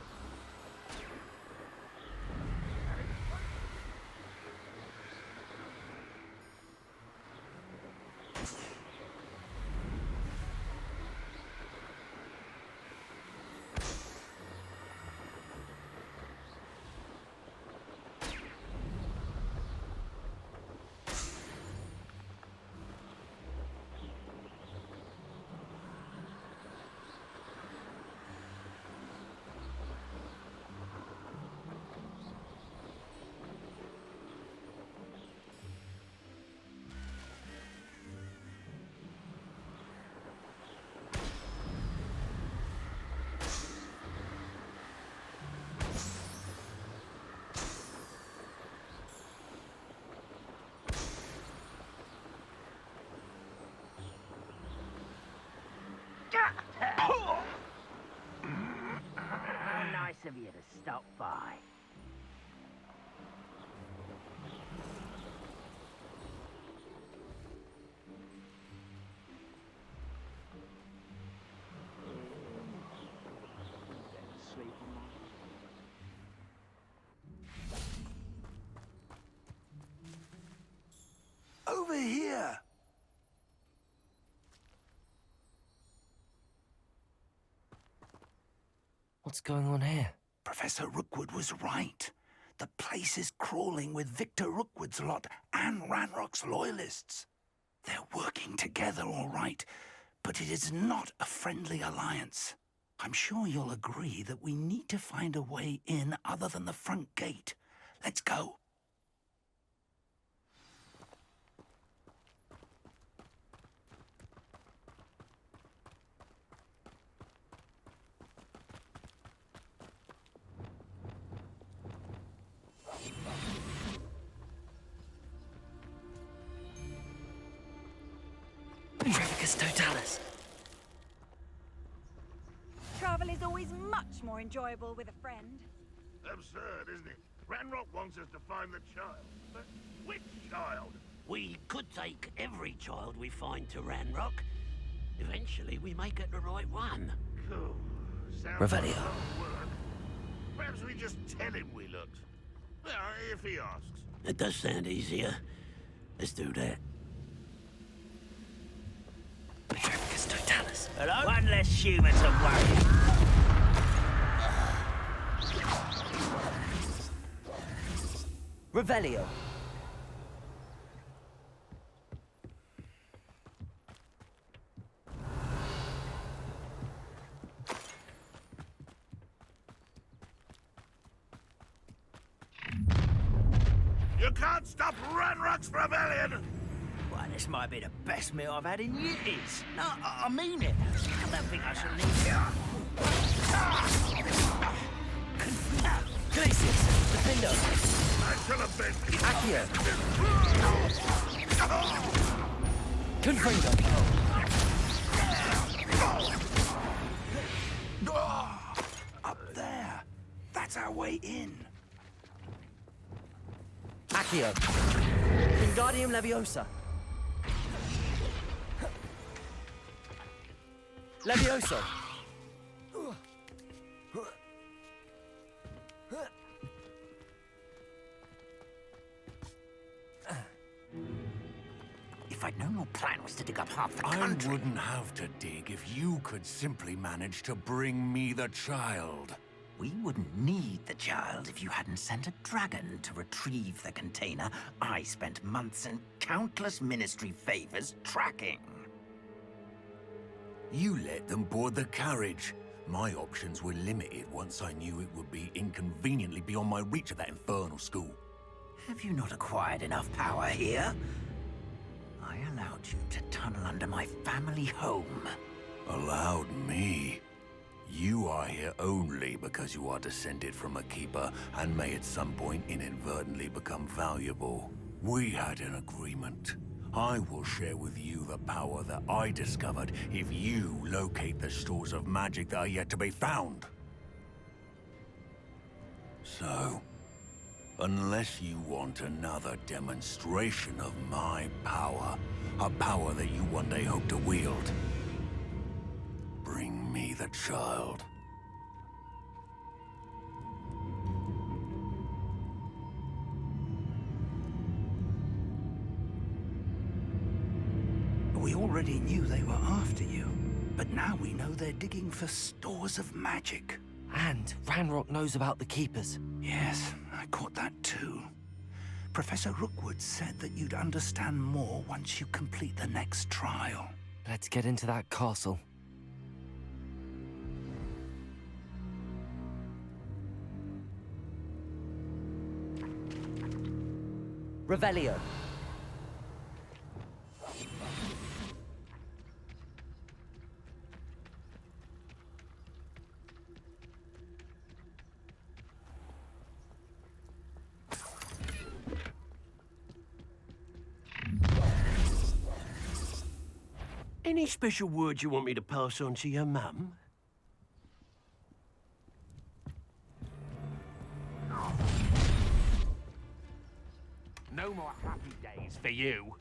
Speaker 11: How nice of you to stop by.
Speaker 10: Over here!
Speaker 1: What's going on here?
Speaker 10: Professor Rookwood was right. The place is crawling with Victor Rookwood's lot and Ranrock's loyalists. They're working together all right, but it is not a friendly alliance. I'm sure you'll agree that we need to find a way in other than the front gate. Let's go.
Speaker 1: Trafficus totalis.
Speaker 14: Travel is always much more enjoyable with a friend.
Speaker 4: Absurd, isn't it? Ranrock wants us to find the child. But which child?
Speaker 11: We could take every child we find to Ranrock. Eventually, we may get the right one.
Speaker 4: Cool. Sounds
Speaker 1: Revelio.
Speaker 4: like a lot of work. Perhaps we just tell him we looked. Well, if he asks.
Speaker 11: It does sound easier. Let's do that.
Speaker 1: Trafficus totalis.
Speaker 4: Hello?
Speaker 8: One less human to worry.
Speaker 1: Revelio.
Speaker 4: You can't stop Ranrock's rebellion!
Speaker 8: Well, this might be the best meal I've had in years. No, I mean it. I don't think I should leave here.
Speaker 1: Glacius. Defendo.
Speaker 4: I shall have been...
Speaker 1: Accio. Confringo.
Speaker 10: Up there. That's our way in.
Speaker 1: Accio. Wingardium Leviosa. Levioso.
Speaker 10: If I'd known your plan was to dig up half the country...
Speaker 13: I wouldn't have to dig if you could simply manage to bring me the child.
Speaker 10: We wouldn't need the child if you hadn't sent a dragon to retrieve the container I spent months and countless ministry favors tracking.
Speaker 13: You let them board the carriage. My options were limited once I knew it would be inconveniently beyond my reach at that infernal school.
Speaker 10: Have you not acquired enough power here? I allowed you to tunnel under my family home.
Speaker 13: Allowed me? You are here only because you are descended from a keeper and may at some point inadvertently become valuable. We had an agreement. I will share with you the power that I discovered if you locate the stores of magic that are yet to be found. So, unless you want another demonstration of my power, a power that you one day hope to wield, bring me the child.
Speaker 10: We already knew they were after you, but now we know they're digging for stores of magic.
Speaker 1: And Ranrock knows about the Keepers.
Speaker 10: Yes, I caught that too. Professor Rookwood said that you'd understand more once you complete the next trial.
Speaker 1: Let's get into that castle. Revelio.
Speaker 11: Any special words you want me to pass on to your mum?
Speaker 4: No more happy days for you.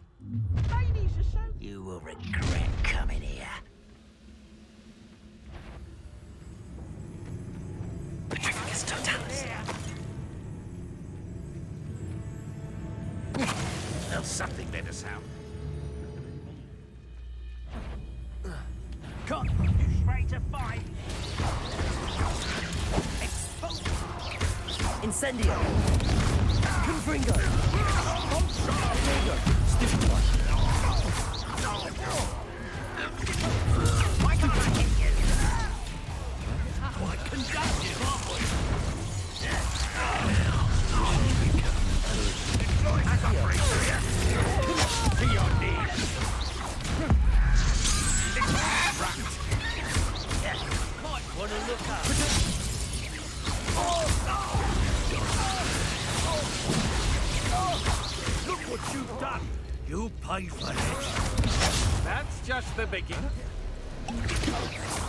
Speaker 11: You will regret coming here.
Speaker 1: Petrificus totalis.
Speaker 4: Well, something better sound.
Speaker 8: Cut! You straight to fight! Exposure!
Speaker 1: Incendio. Confringo. Stupid one.
Speaker 8: Why can't I hit you? You pay for it.
Speaker 9: That's just the beginning.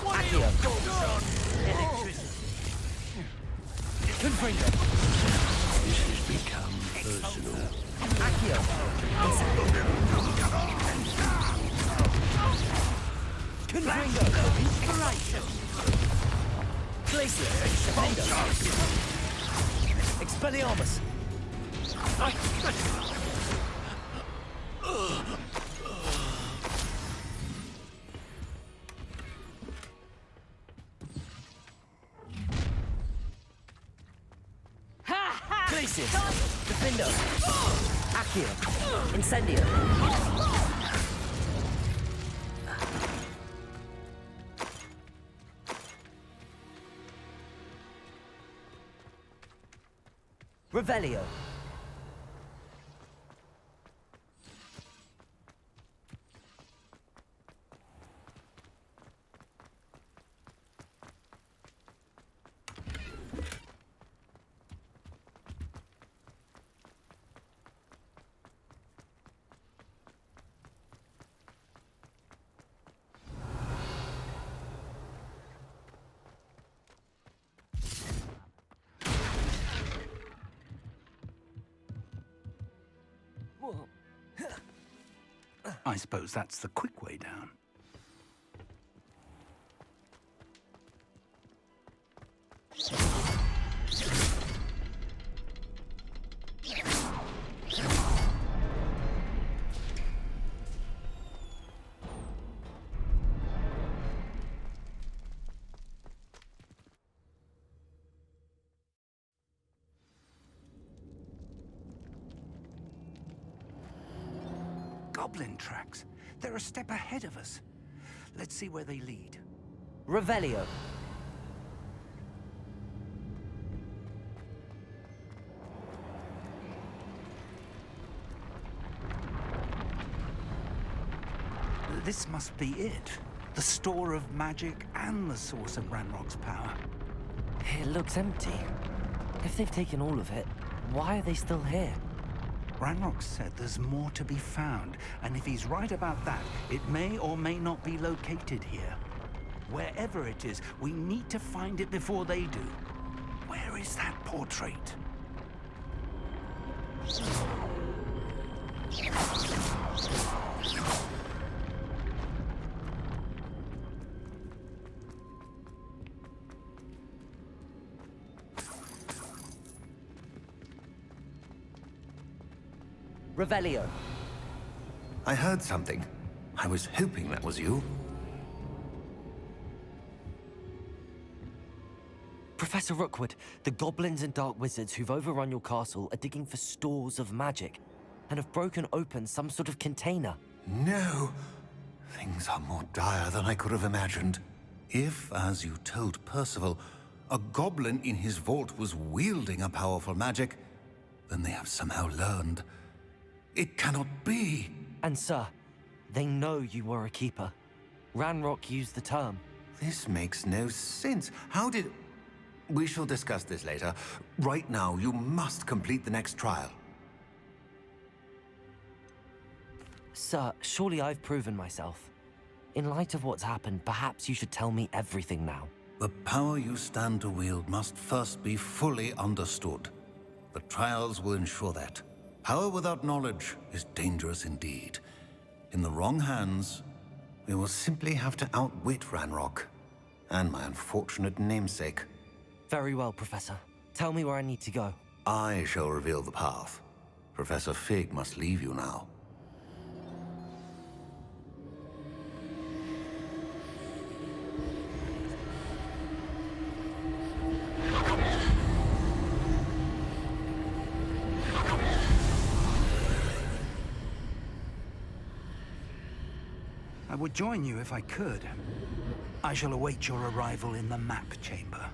Speaker 8: What are you folks on? Electricity.
Speaker 1: Confringo.
Speaker 8: This has become personal.
Speaker 1: Accio. Confringo. Inspiration. Glacier. Expelliarmus. Glacius. Defendo. Accio. Incendio. Revelio.
Speaker 10: I suppose that's the quick way down. Goblin tracks. They're a step ahead of us. Let's see where they lead.
Speaker 1: Revelio.
Speaker 10: This must be it. The store of magic and the source of Ranrock's power.
Speaker 1: It looks empty. If they've taken all of it, why are they still here?
Speaker 10: Ranrock said there's more to be found, and if he's right about that, it may or may not be located here. Wherever it is, we need to find it before they do. Where is that portrait?
Speaker 1: Revelio.
Speaker 13: I heard something. I was hoping that was you.
Speaker 1: Professor Rookwood, the goblins and dark wizards who've overrun your castle are digging for stores of magic and have broken open some sort of container.
Speaker 13: No. Things are more dire than I could have imagined. If, as you told Percival, a goblin in his vault was wielding a powerful magic, then they have somehow learned. It cannot be.
Speaker 1: And sir, they know you were a keeper. Ranrock used the term.
Speaker 13: This makes no sense. How did... We shall discuss this later. Right now, you must complete the next trial.
Speaker 1: Sir, surely I've proven myself. In light of what's happened, perhaps you should tell me everything now.
Speaker 13: The power you stand to wield must first be fully understood. The trials will ensure that. Power without knowledge is dangerous indeed. In the wrong hands, we will simply have to outwit Ranrock and my unfortunate namesake.
Speaker 1: Very well, Professor. Tell me where I need to go.
Speaker 13: I shall reveal the path. Professor Fig must leave you now.
Speaker 10: I would join you if I could. I shall await your arrival in the map chamber.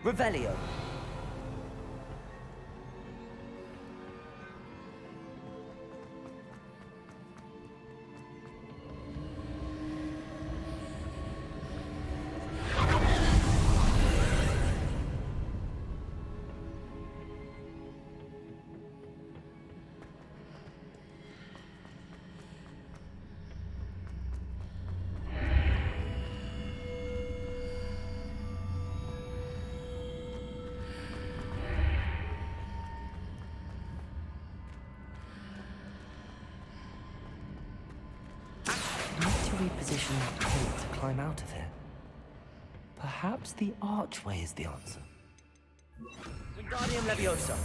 Speaker 1: Revelio. Reposition that coat to climb out of here. Perhaps the archway is the answer. Wingardium Leviosa.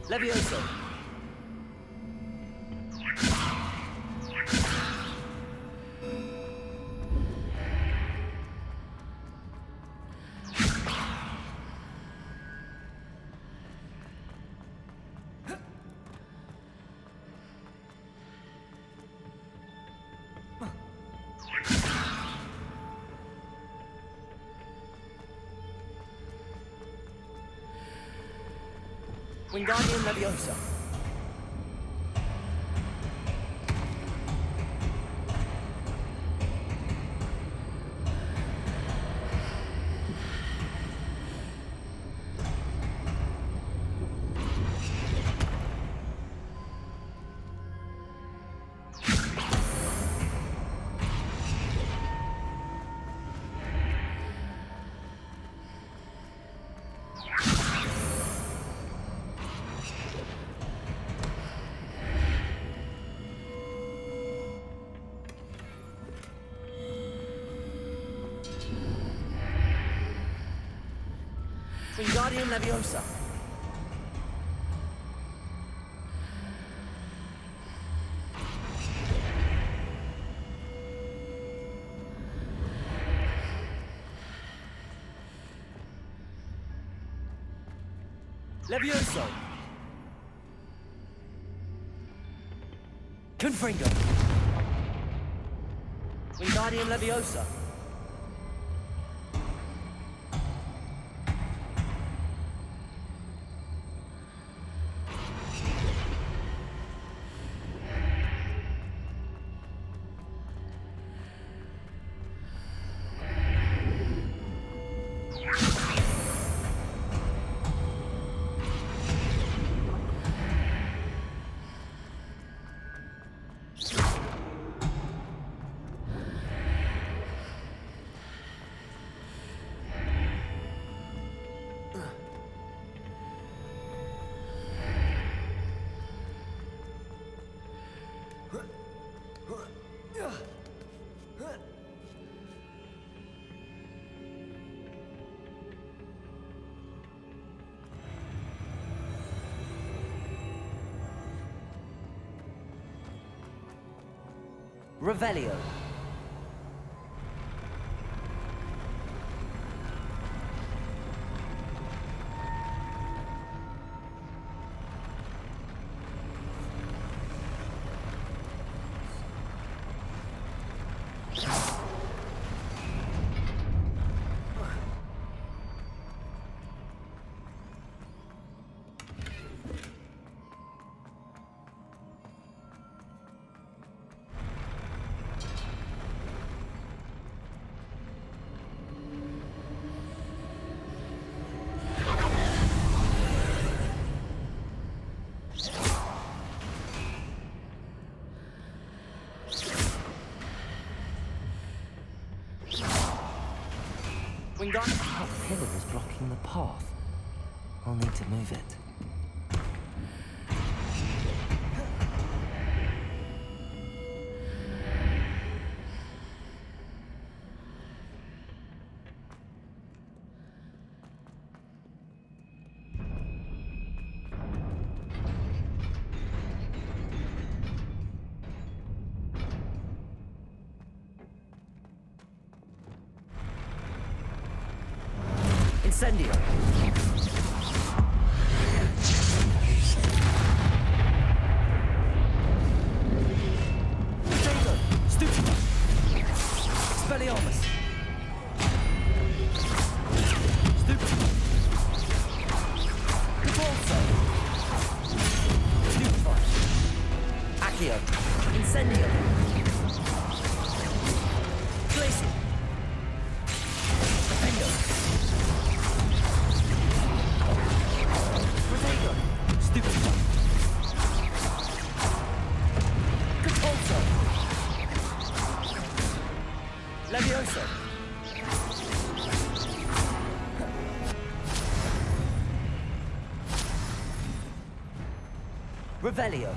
Speaker 1: Levioso. Wingardium Leviosa. Wingardium Leviosa. Levioso. Confringo. Wingardium Leviosa. Revelio. That pillar is blocking the path. I'll need to move it. Incendio. Potato. Stupid. Expelliarmus. Stupid. Repulso. Stupefy. Accio. Incendio. Glacial. Defendo. Protego. Stupefy. Repulso. Levioso. Revelio.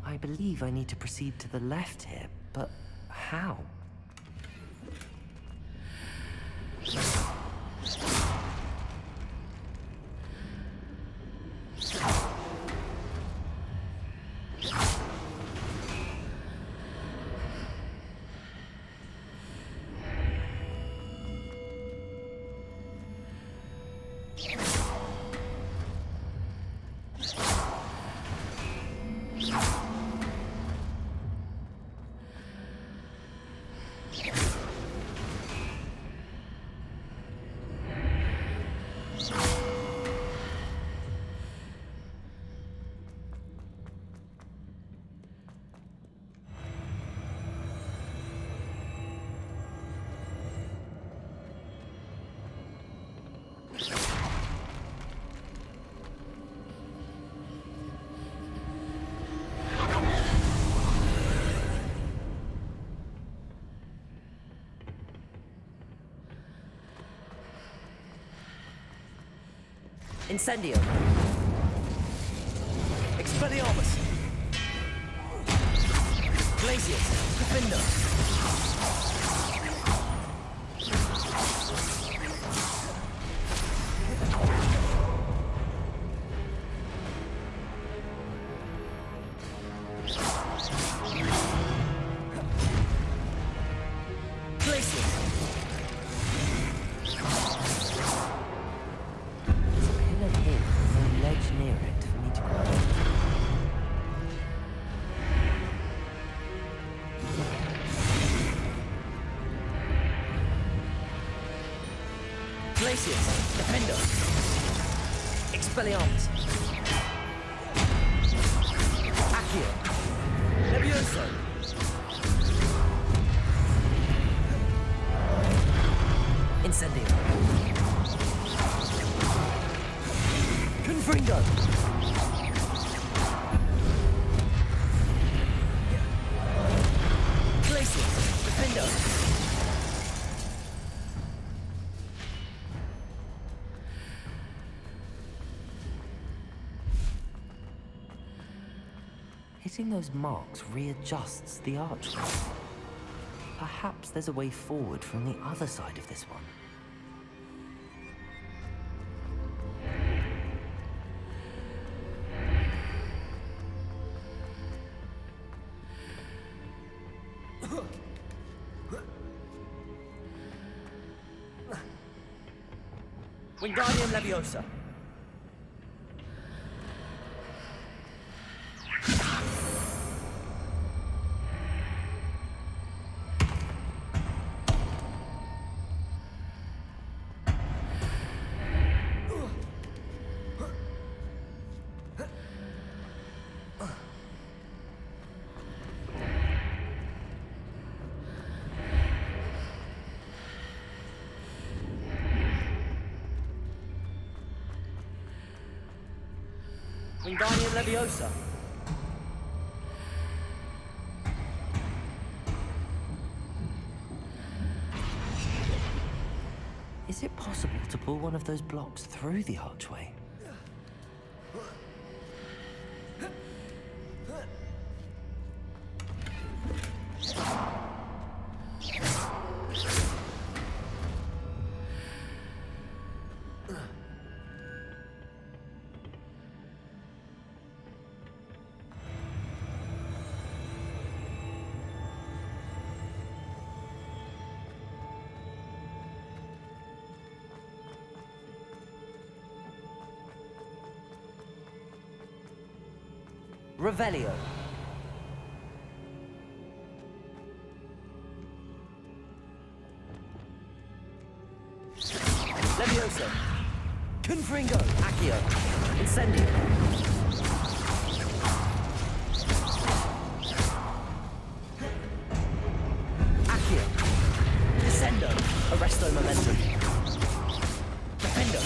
Speaker 1: I believe I need to proceed to the left here, but how? Incendio. Expelliarmus. Glacius. Defendo. Glacius, Defendo, Expelliarmus, Accio, Levioso, Incendio, Confringo, Glacius, Defendo. Hitting those marks readjusts the archway. Perhaps there's a way forward from the other side of this one. Wingardium Leviosa. Wingardium Leviosa. Is it possible to pull one of those blocks through the archway? Revelio. Levioso. Confringo. Accio. Incendio. Accio. Descendo. Arresto momentum. Defendo.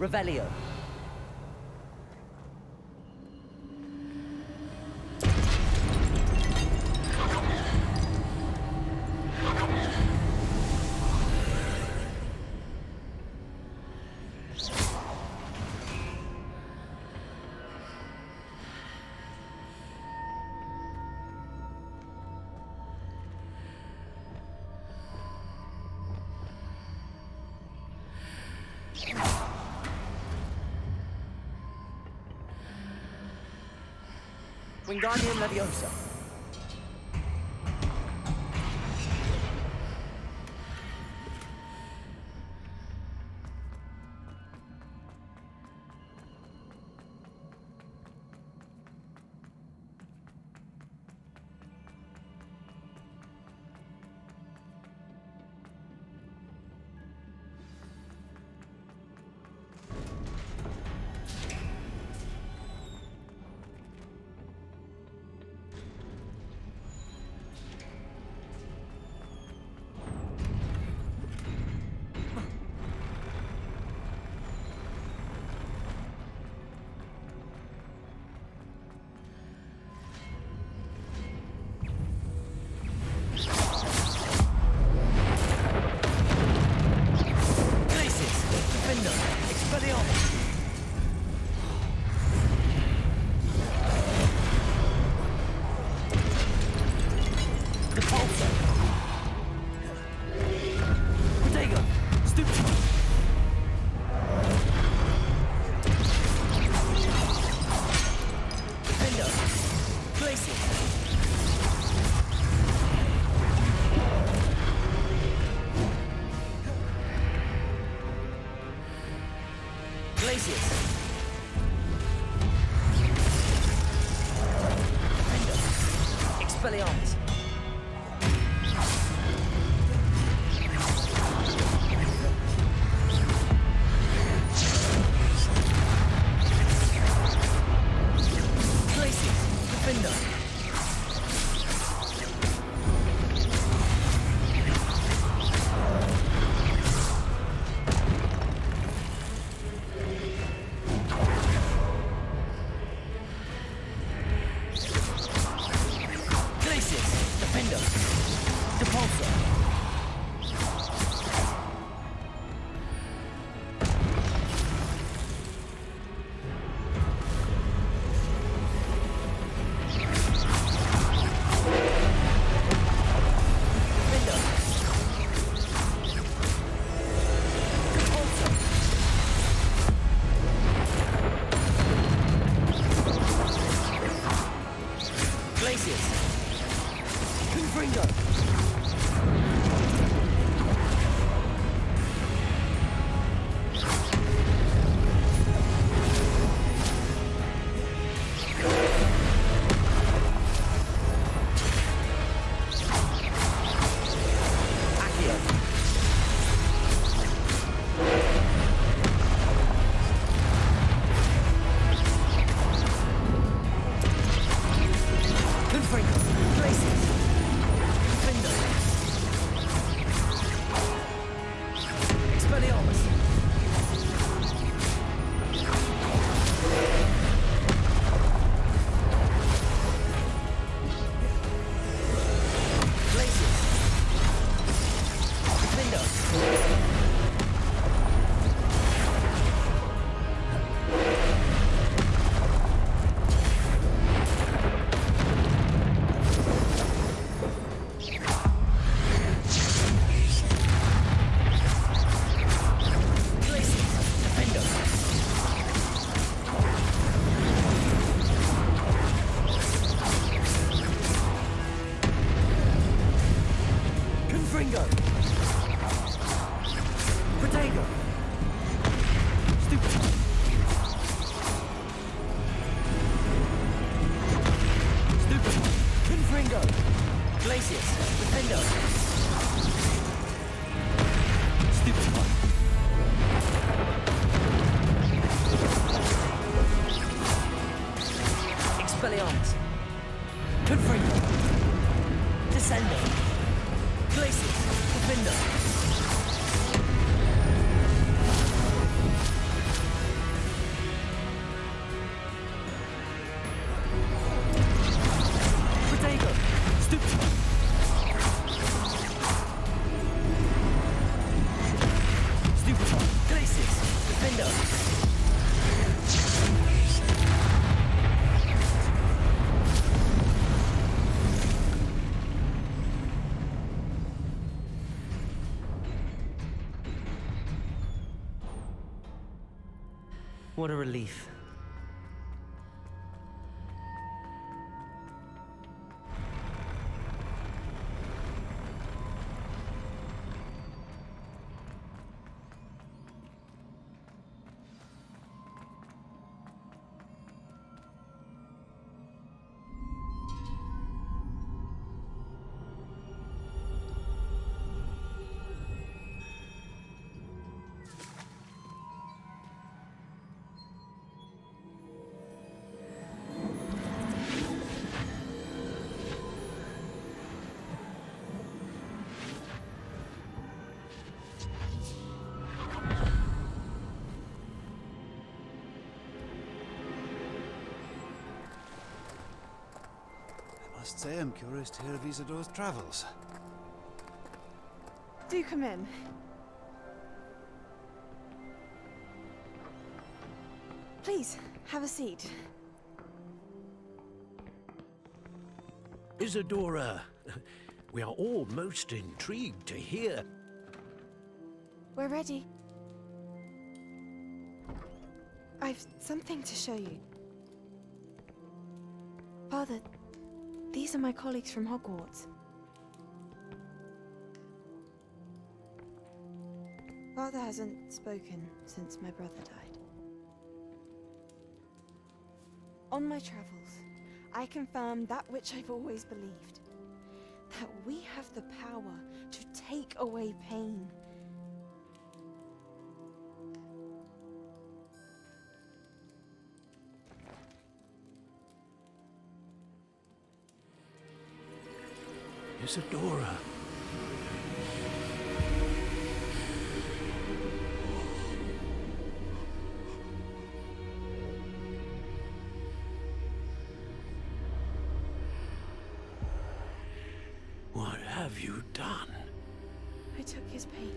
Speaker 1: Revelio. Wingardium Leviosa. Expelliarmus. Glacius. Defender. Glacius, Defender. Stupid one. Expelliarmus. Confringo. Descender. Glacius, Defender. What a relief.
Speaker 15: I must say I'm curious to hear of Isadore's travels.
Speaker 16: Do come in. Please, have a seat.
Speaker 11: Isadora, we are all most intrigued to hear.
Speaker 16: We're ready. I've something to show you. Father, these are my colleagues from Hogwarts. Father hasn't spoken since my brother died. On my travels, I confirmed that which I've always believed. That we have the power to take away pain.
Speaker 11: Isadora. What have you done?
Speaker 16: I took his pain.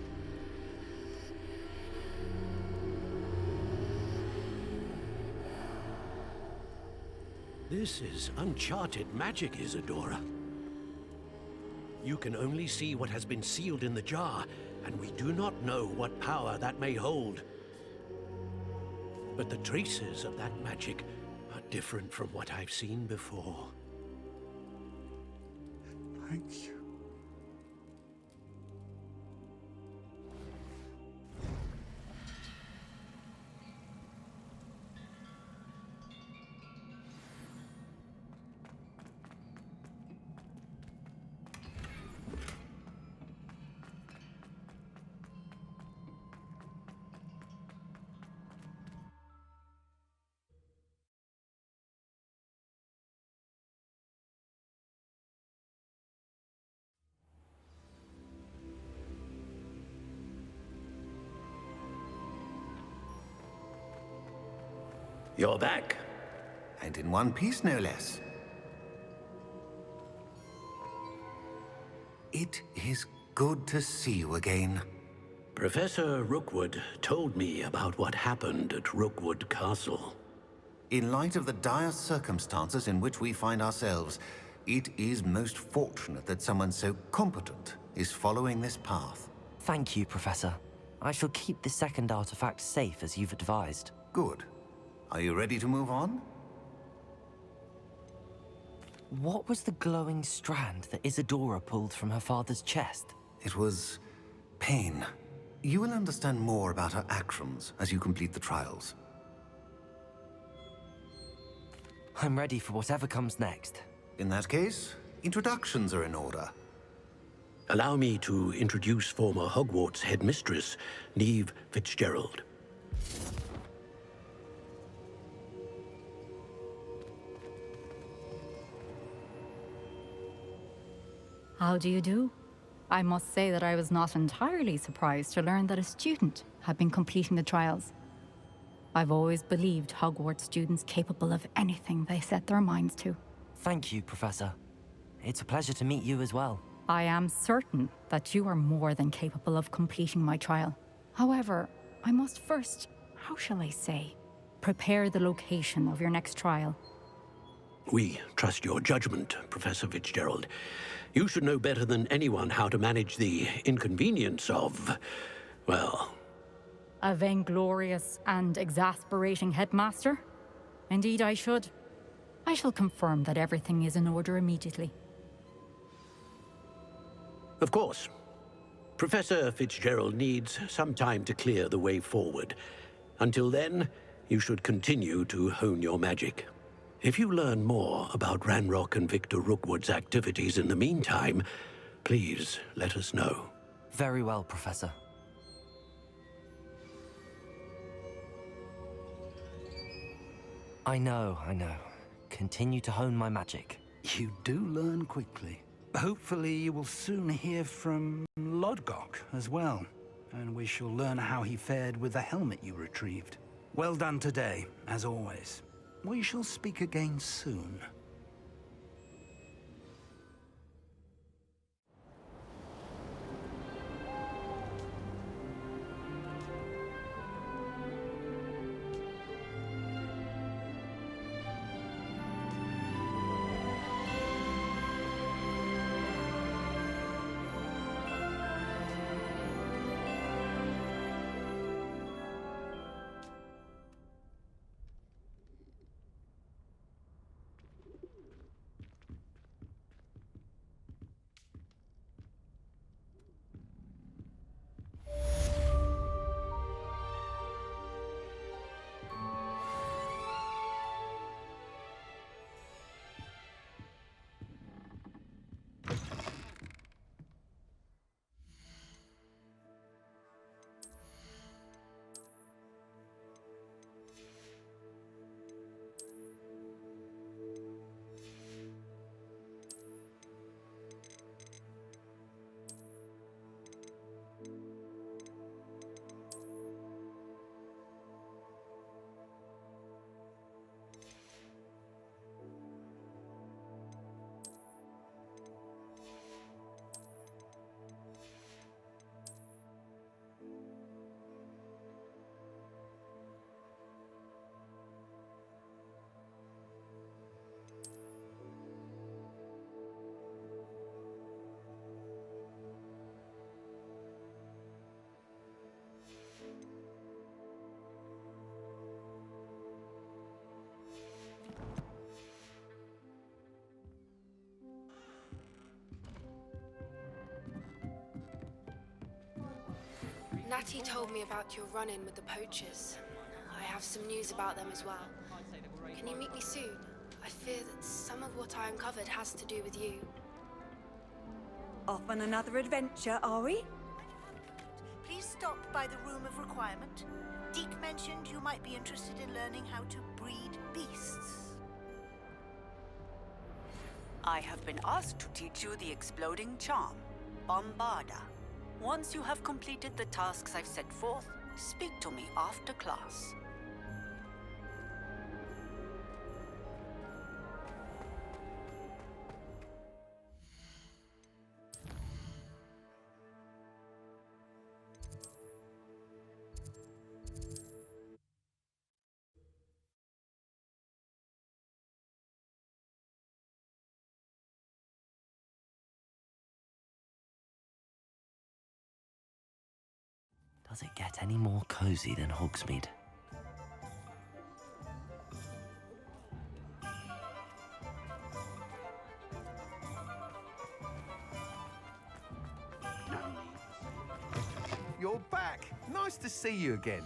Speaker 11: This is uncharted magic, Isadora. You can only see what has been sealed in the jar, and we do not know what power that may hold. But the traces of that magic are different from what I've seen before.
Speaker 15: Thank you.
Speaker 11: You're back.
Speaker 13: And in one piece, no less. It is good to see you again.
Speaker 11: Professor Rookwood told me about what happened at Rookwood Castle.
Speaker 13: In light of the dire circumstances in which we find ourselves, it is most fortunate that someone so competent is following this path.
Speaker 1: Thank you, Professor. I shall keep the second artifact safe as you've advised.
Speaker 13: Good. Are you ready to move on?
Speaker 1: What was the glowing strand that Isadora pulled from her father's chest?
Speaker 13: It was pain. You will understand more about her actions as you complete the trials.
Speaker 1: I'm ready for whatever comes next.
Speaker 13: In that case, Introductions are in order.
Speaker 11: Allow me to introduce former Hogwarts headmistress, Neve Fitzgerald.
Speaker 17: How do you do? I must say that I was not entirely surprised to learn that a student had been completing the trials. I've always believed Hogwarts students capable of anything they set their minds to.
Speaker 1: Thank you, Professor. It's a pleasure to meet you as well.
Speaker 17: I am certain that you are more than capable of completing my trial. However, I must first, how shall I say, prepare the location of your next trial.
Speaker 11: We trust your judgment, Professor Fitzgerald. You should know better than anyone how to manage the inconvenience of, well...
Speaker 17: A vainglorious and exasperating headmaster? Indeed I should. I shall confirm that everything is in order immediately.
Speaker 11: Of course. Professor Fitzgerald needs some time to clear the way forward. Until then, you should continue to hone your magic. If you learn more about Ranrock and Victor Rookwood's activities in the meantime, please let us know.
Speaker 1: Very well, Professor. I know. Continue to hone my magic.
Speaker 10: You do learn quickly. Hopefully you will soon hear from Lodgok as well, and we shall learn how he fared with the helmet you retrieved. Well done today, as always. We shall speak again soon.
Speaker 18: Natty told me about your run-in with the poachers. I have some news about them as well. Can you meet me soon? I fear that some of what I uncovered has to do with you.
Speaker 14: Off on another adventure, are we?
Speaker 19: Please stop by the Room of Requirement. Deke mentioned you might be interested in learning how to breed beasts.
Speaker 20: I have been asked to teach you the exploding charm, Bombarda. Once you have completed the tasks I've set forth, speak to me after class.
Speaker 1: Does it get any more cozy than Hogsmeade?
Speaker 21: You're back! Nice to see you again.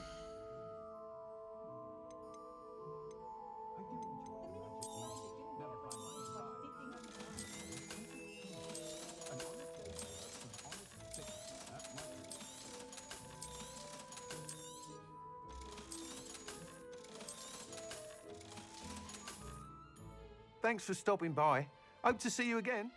Speaker 21: Thanks for stopping by. Hope to see you again.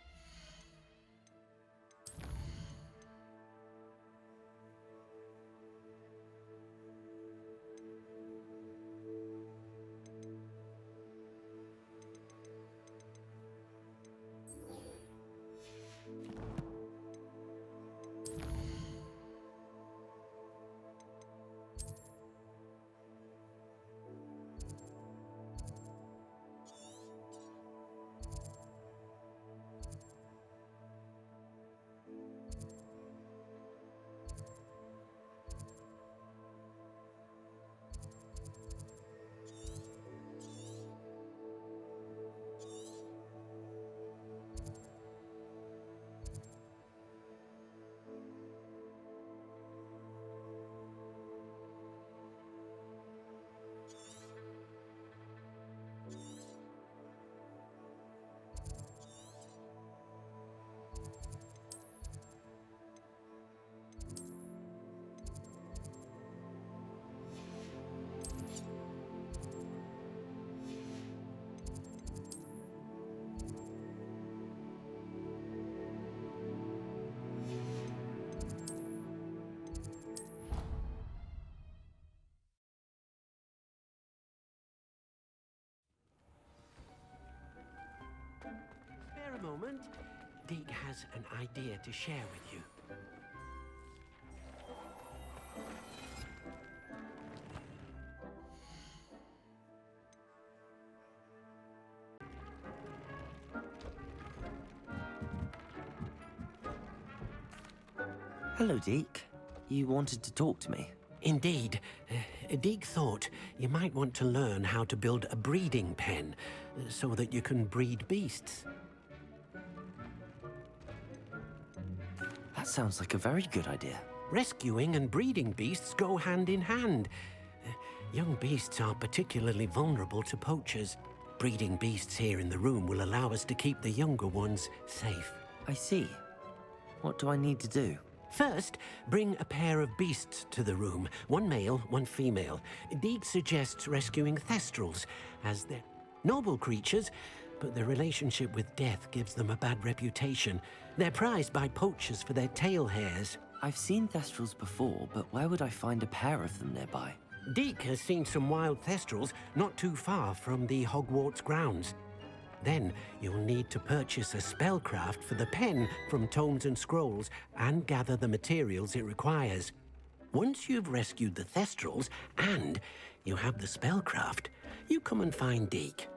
Speaker 11: Spare a moment. Deke has an idea to share with you.
Speaker 1: Hello, Deke. You wanted to talk to me?
Speaker 11: Indeed. Deke thought you might want to learn how to build a breeding pen so that you can breed beasts.
Speaker 1: That sounds like a very good idea.
Speaker 11: Rescuing and breeding beasts go hand in hand. Young beasts are particularly vulnerable to poachers. Breeding beasts here in the room will allow us to keep the younger ones safe.
Speaker 1: I see. What do I need to do?
Speaker 11: First, bring a pair of beasts to the room. One male, one female. Deke suggests rescuing thestrals, as they're noble creatures, but their relationship with death gives them a bad reputation. They're prized by poachers for their tail hairs.
Speaker 1: I've seen thestrals before, but where would I find a pair of them nearby?
Speaker 11: Deke has seen some wild thestrals not too far from the Hogwarts grounds. Then you'll need to purchase a spellcraft for the pen from Tomes and Scrolls and gather the materials it requires. Once you've rescued the thestrals and you have the spellcraft, you come and find Deke.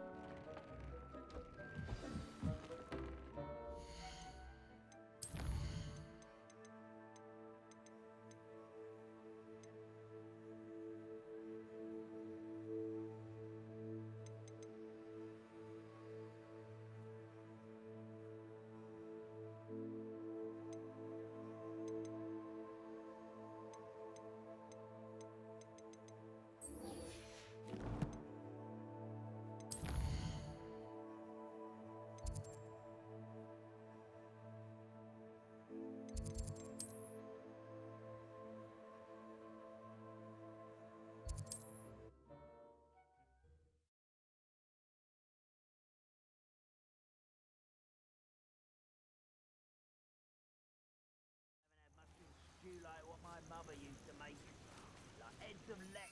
Speaker 8: Stew like what my mother used to make, like heads of lettuce.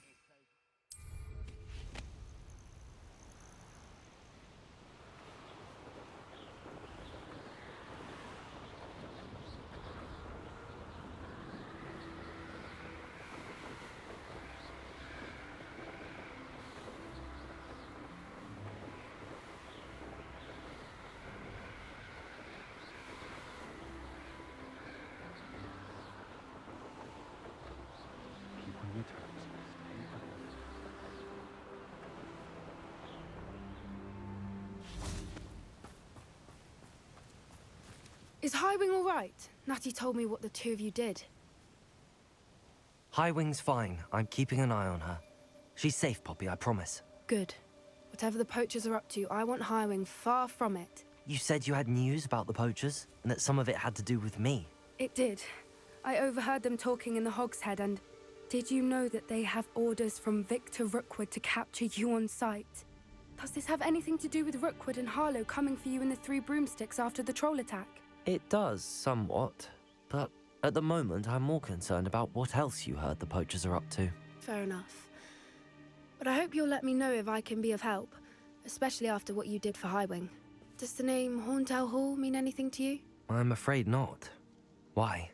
Speaker 18: Is Highwing all right? Natty told me what the two of you did.
Speaker 1: Highwing's fine. I'm keeping an eye on her. She's safe, Poppy, I promise.
Speaker 18: Good. Whatever the poachers are up to, I want Highwing far from it.
Speaker 1: You said you had news about the poachers, and that some of it had to do with me.
Speaker 18: It did. I overheard them talking in the Hogshead, and did you know that they have orders from Victor Rookwood to capture you on sight?
Speaker 5: Does this have anything to do with Rookwood and Harlow coming for you in the Three Broomsticks after the troll attack?
Speaker 1: It does, somewhat. But at the moment, I'm more concerned about what else you heard the poachers are up to.
Speaker 5: Fair enough. But I hope you'll let me know if I can be of help, especially after what you did for Highwing. Does the name Horntail Hall mean anything to you?
Speaker 1: I'm afraid not. Why?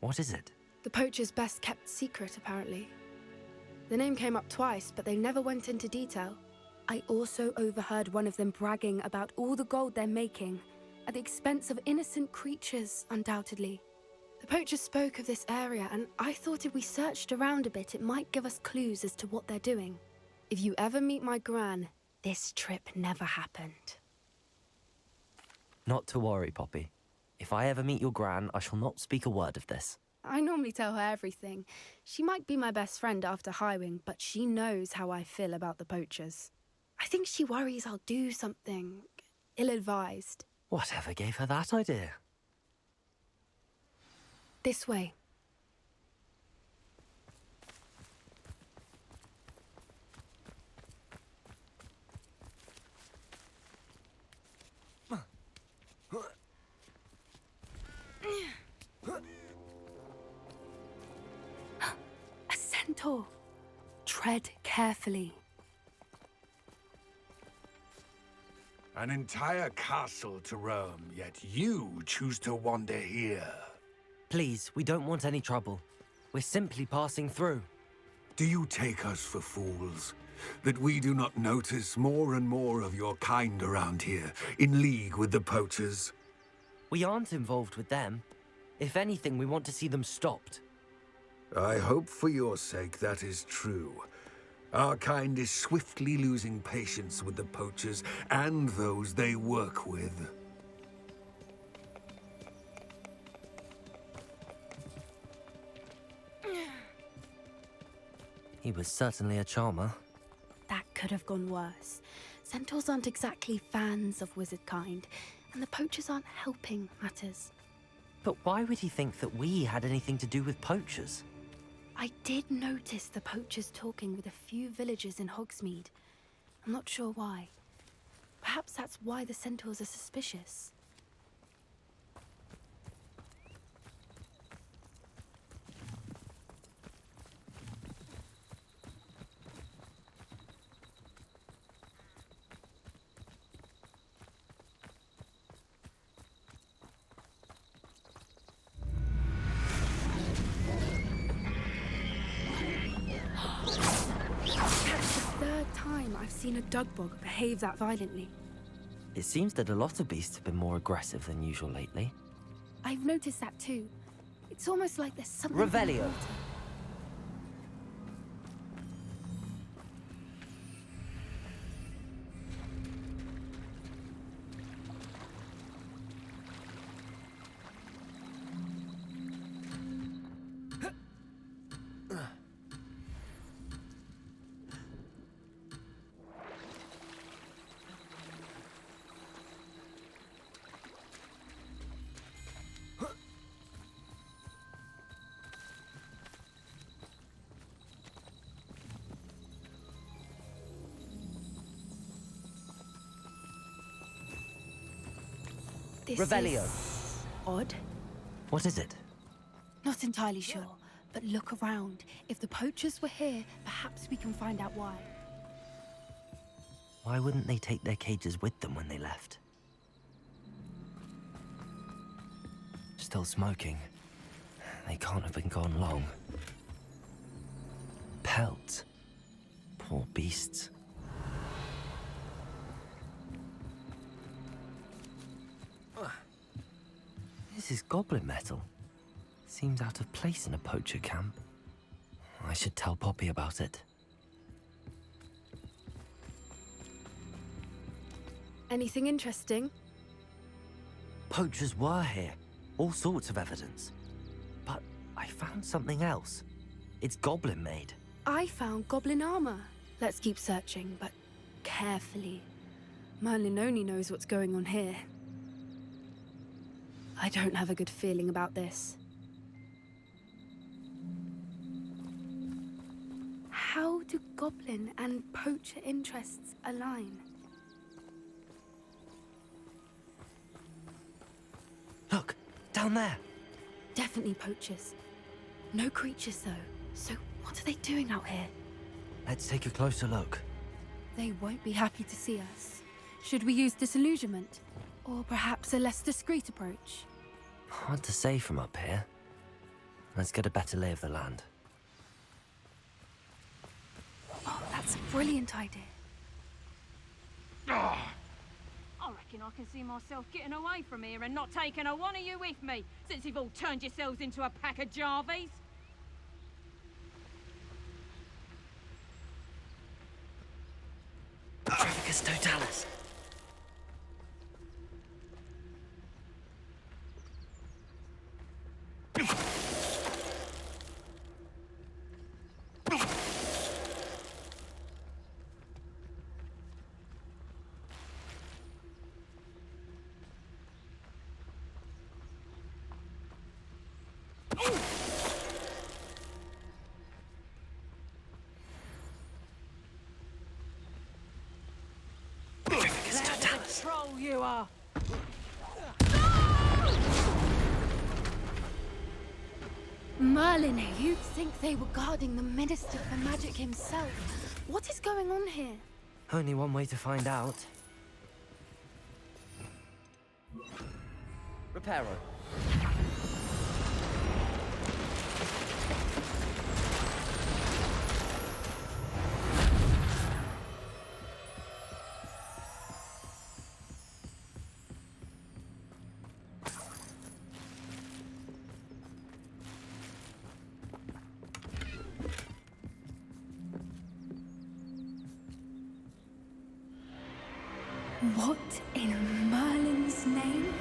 Speaker 1: What is it?
Speaker 5: The poachers' best kept secret, apparently. The name came up twice, but they never went into detail. I also overheard one of them bragging about all the gold they're making, at the expense of innocent creatures, undoubtedly. The poachers spoke of this area, and I thought if we searched around a bit, it might give us clues as to what they're doing. If you ever meet my gran, this trip never happened.
Speaker 1: Not to worry, Poppy. If I ever meet your gran, I shall not speak a word of this.
Speaker 5: I normally tell her everything. She might be my best friend after Highwing, but she knows how I feel about the poachers. I think she worries I'll do something ill-advised.
Speaker 1: Whatever gave her that idea?
Speaker 5: This way. A centaur. Tread carefully.
Speaker 22: An entire castle to roam, yet you choose to wander here.
Speaker 1: Please, we don't want any trouble. We're simply passing through.
Speaker 22: Do you take us for fools? That we do not notice more and more of your kind around here, in league with the poachers?
Speaker 1: We aren't involved with them. If anything, we want to see them stopped.
Speaker 22: I hope for your sake that is true. Our kind is swiftly losing patience with the poachers and those they work with.
Speaker 1: He was certainly a charmer.
Speaker 5: That could have gone worse. Centaurs aren't exactly fans of wizard kind, and the poachers aren't helping matters.
Speaker 1: But why would he think that we had anything to do with poachers?
Speaker 5: I did notice the poachers talking with a few villagers in Hogsmeade. I'm not sure why. Perhaps that's why the centaurs are suspicious. I've seen a dugbog behave that violently.
Speaker 1: It seems that a lot of beasts have been more aggressive than usual lately.
Speaker 5: I've noticed that too. It's almost like there's something...
Speaker 1: Revelio!
Speaker 5: This
Speaker 1: Revelio.
Speaker 5: is odd.
Speaker 1: What is it?
Speaker 5: Not entirely sure, but look around. If the poachers were here, perhaps we can find out why.
Speaker 1: Why wouldn't they take their cages with them when they left? Still smoking. They can't have been gone long. Pelts. Poor beasts. This is goblin metal. Seems out of place in a poacher camp. I should tell Poppy about it.
Speaker 5: Anything interesting?
Speaker 1: Poachers were here. All sorts of evidence. But I found something else. It's goblin made.
Speaker 5: I found goblin armor. Let's keep searching, but carefully. Merlin only knows what's going on here. I don't have a good feeling about this. How do goblin and poacher interests align?
Speaker 1: Look, down there.
Speaker 5: Definitely poachers. No creatures, though. So what are they doing out here?
Speaker 1: Let's take a closer look.
Speaker 5: They won't be happy to see us. Should we use disillusionment? Or perhaps a less discreet approach?
Speaker 1: Hard to say from up here. Let's get a better lay of the land.
Speaker 5: Oh, that's a brilliant idea.
Speaker 2: I reckon I can see myself getting away from here and not taking a one of you with me, since you've all turned yourselves into a pack of Jarvies.
Speaker 1: Trafficus totalis.
Speaker 2: Troll you are!
Speaker 5: Merlin, you'd think they were guarding the Minister for Magic himself. What is going on here?
Speaker 1: Only one way to find out. Reparo.
Speaker 5: What in Merlin's name?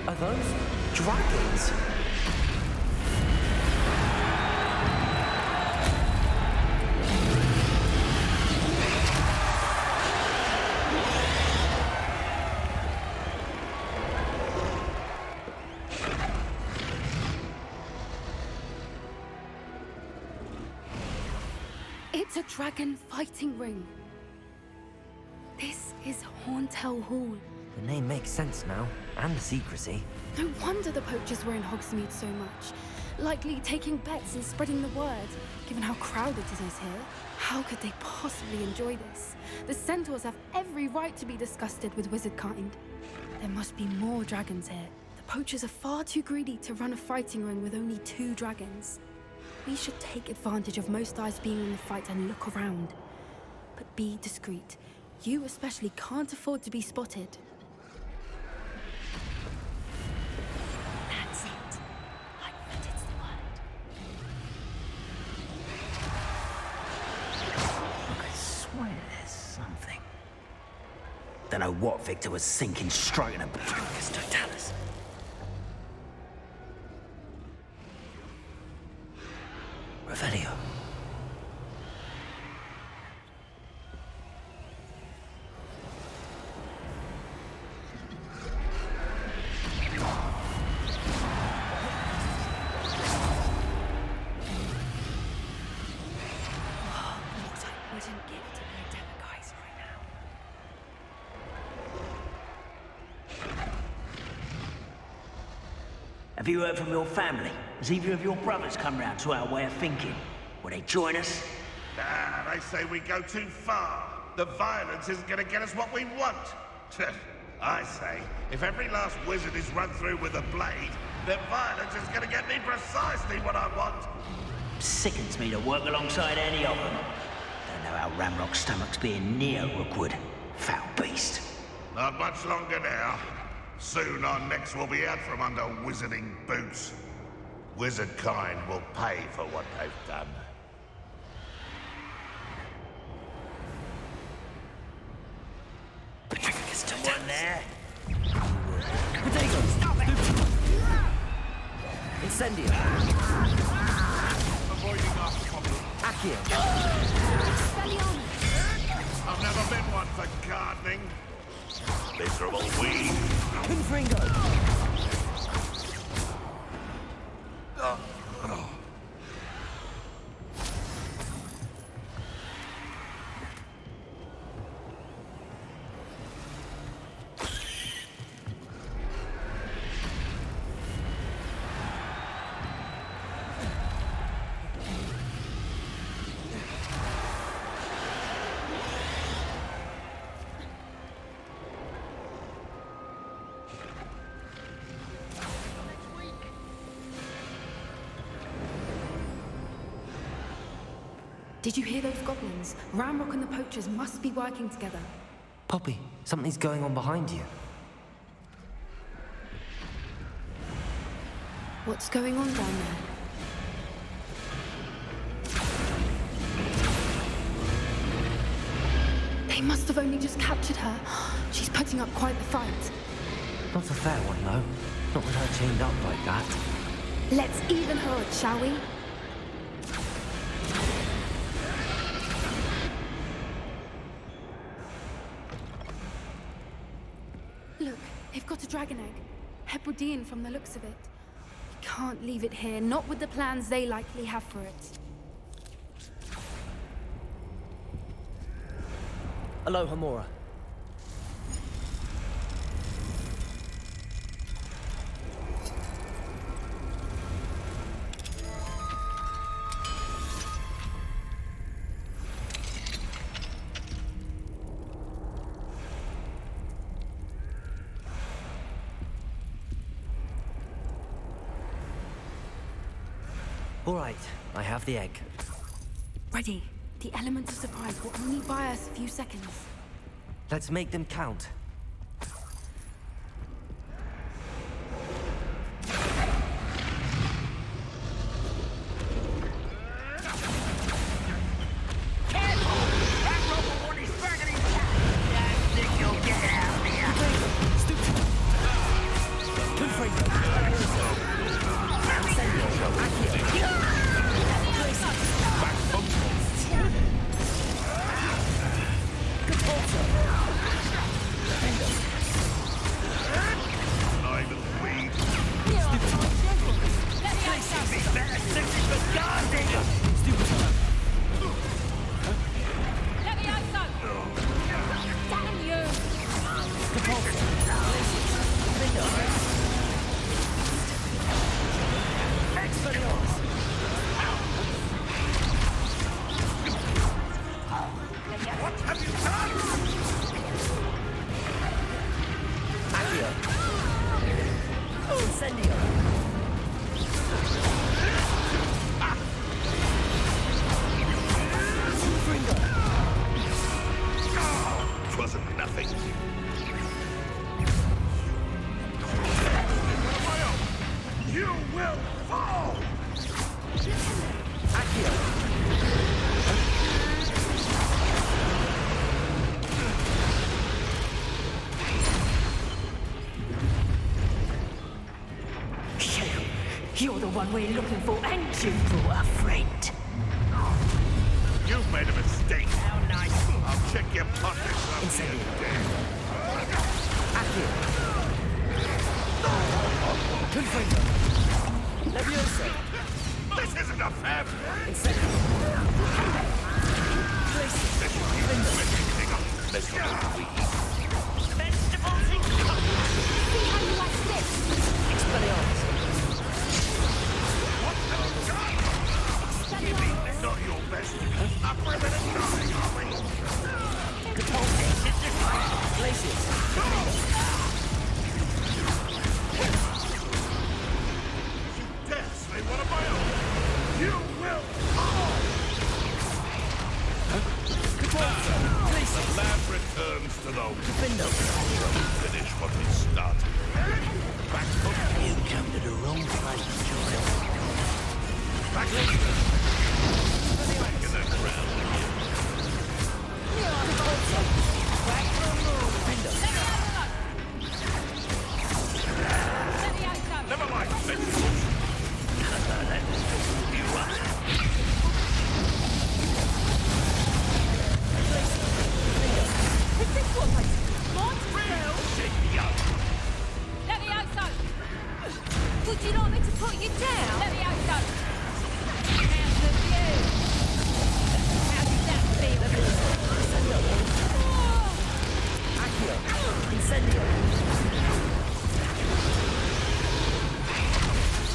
Speaker 1: Are those dragons?
Speaker 5: It's a dragon fighting ring. This is Horntail Hall.
Speaker 1: The name makes sense now, and the secrecy.
Speaker 5: No wonder the poachers were in Hogsmeade so much. Likely taking bets and spreading the word, given how crowded it is here. How could they possibly enjoy this? The centaurs have every right to be disgusted with wizard kind. There must be more dragons here. The poachers are far too greedy to run a fighting ring with only 2 dragons. We should take advantage of most eyes being in the fight and look around. But be discreet. You especially can't afford to be spotted.
Speaker 12: That's it. I bet it's the word.
Speaker 8: I swear there's something. Don't know what Victor was thinking, stroking a Trafficus totalis.
Speaker 1: Revelio.
Speaker 8: Have you heard from your family? Has either of your brothers come round to our way of thinking? Will they join us?
Speaker 4: Nah, they say we go too far. The violence isn't gonna get us what we want. I say, if every last wizard is run through with a blade, then violence is gonna get me precisely what I want.
Speaker 8: Sickens me to work alongside any of them. Don't know how Ramrock's stomach's being near Rookwood. Foul beast.
Speaker 4: Not much longer now. Soon our necks will be out from under wizarding boots. Wizard kind will pay for what they've done.
Speaker 8: Someone there?
Speaker 1: Potato! Stop it! Incendio!
Speaker 4: Avoiding our problem.
Speaker 1: Accio!
Speaker 4: I've never been one for gardening. Miserable weed.
Speaker 1: Confringo!
Speaker 5: Did you hear those goblins? Ramrock and the poachers must be working together.
Speaker 1: Poppy, something's going on behind you.
Speaker 5: What's going on down there? They must have only just captured her. She's putting up quite the fight.
Speaker 1: Not a fair one, though. Not with her chained up like that.
Speaker 5: Let's even her odds, shall we? Look, they've got a dragon egg. Hebridean from the looks of it. We can't leave it here, not with the plans they likely have for it.
Speaker 1: Aloha, Mora. All right, I have the egg.
Speaker 5: Ready. The element of surprise will only buy us a few seconds.
Speaker 1: Let's make them count.
Speaker 12: You're the one we're looking for, and you brought a friend.
Speaker 4: You've made a mistake. How nice. I'll check your pockets up here, Dan.
Speaker 1: Confringo. Levioso.
Speaker 4: This isn't a fair play.
Speaker 1: Incendio.
Speaker 12: Vegetables and coffee. See how you like this?
Speaker 1: Expelliarmus.
Speaker 4: Not your best. Up with it and dying, are we?
Speaker 1: Glaciers.
Speaker 4: You dare slay one of my own. You will fall. The land returns to the finish what we started. Back up.
Speaker 11: You come to the wrong place, Joel.
Speaker 4: Back in the ground. Never mind, vegetables. You up?
Speaker 2: Is this what I Montreal? Levioso! Would you like me to put you down? Levioso! How's the view? How does that feel?
Speaker 1: Accio. Incendio.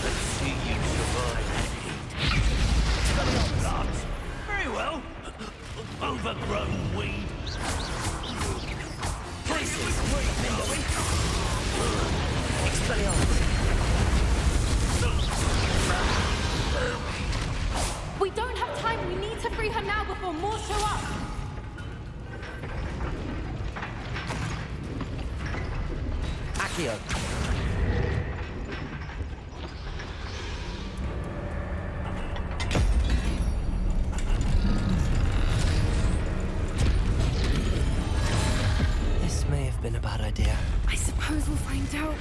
Speaker 11: Let's see you survive that heat. Very well. Overgrown weed.
Speaker 1: Places. Expelliarmus.
Speaker 5: We don't have time. We need to free her now
Speaker 1: Accio. This may have been a bad idea.
Speaker 5: I suppose we'll find out.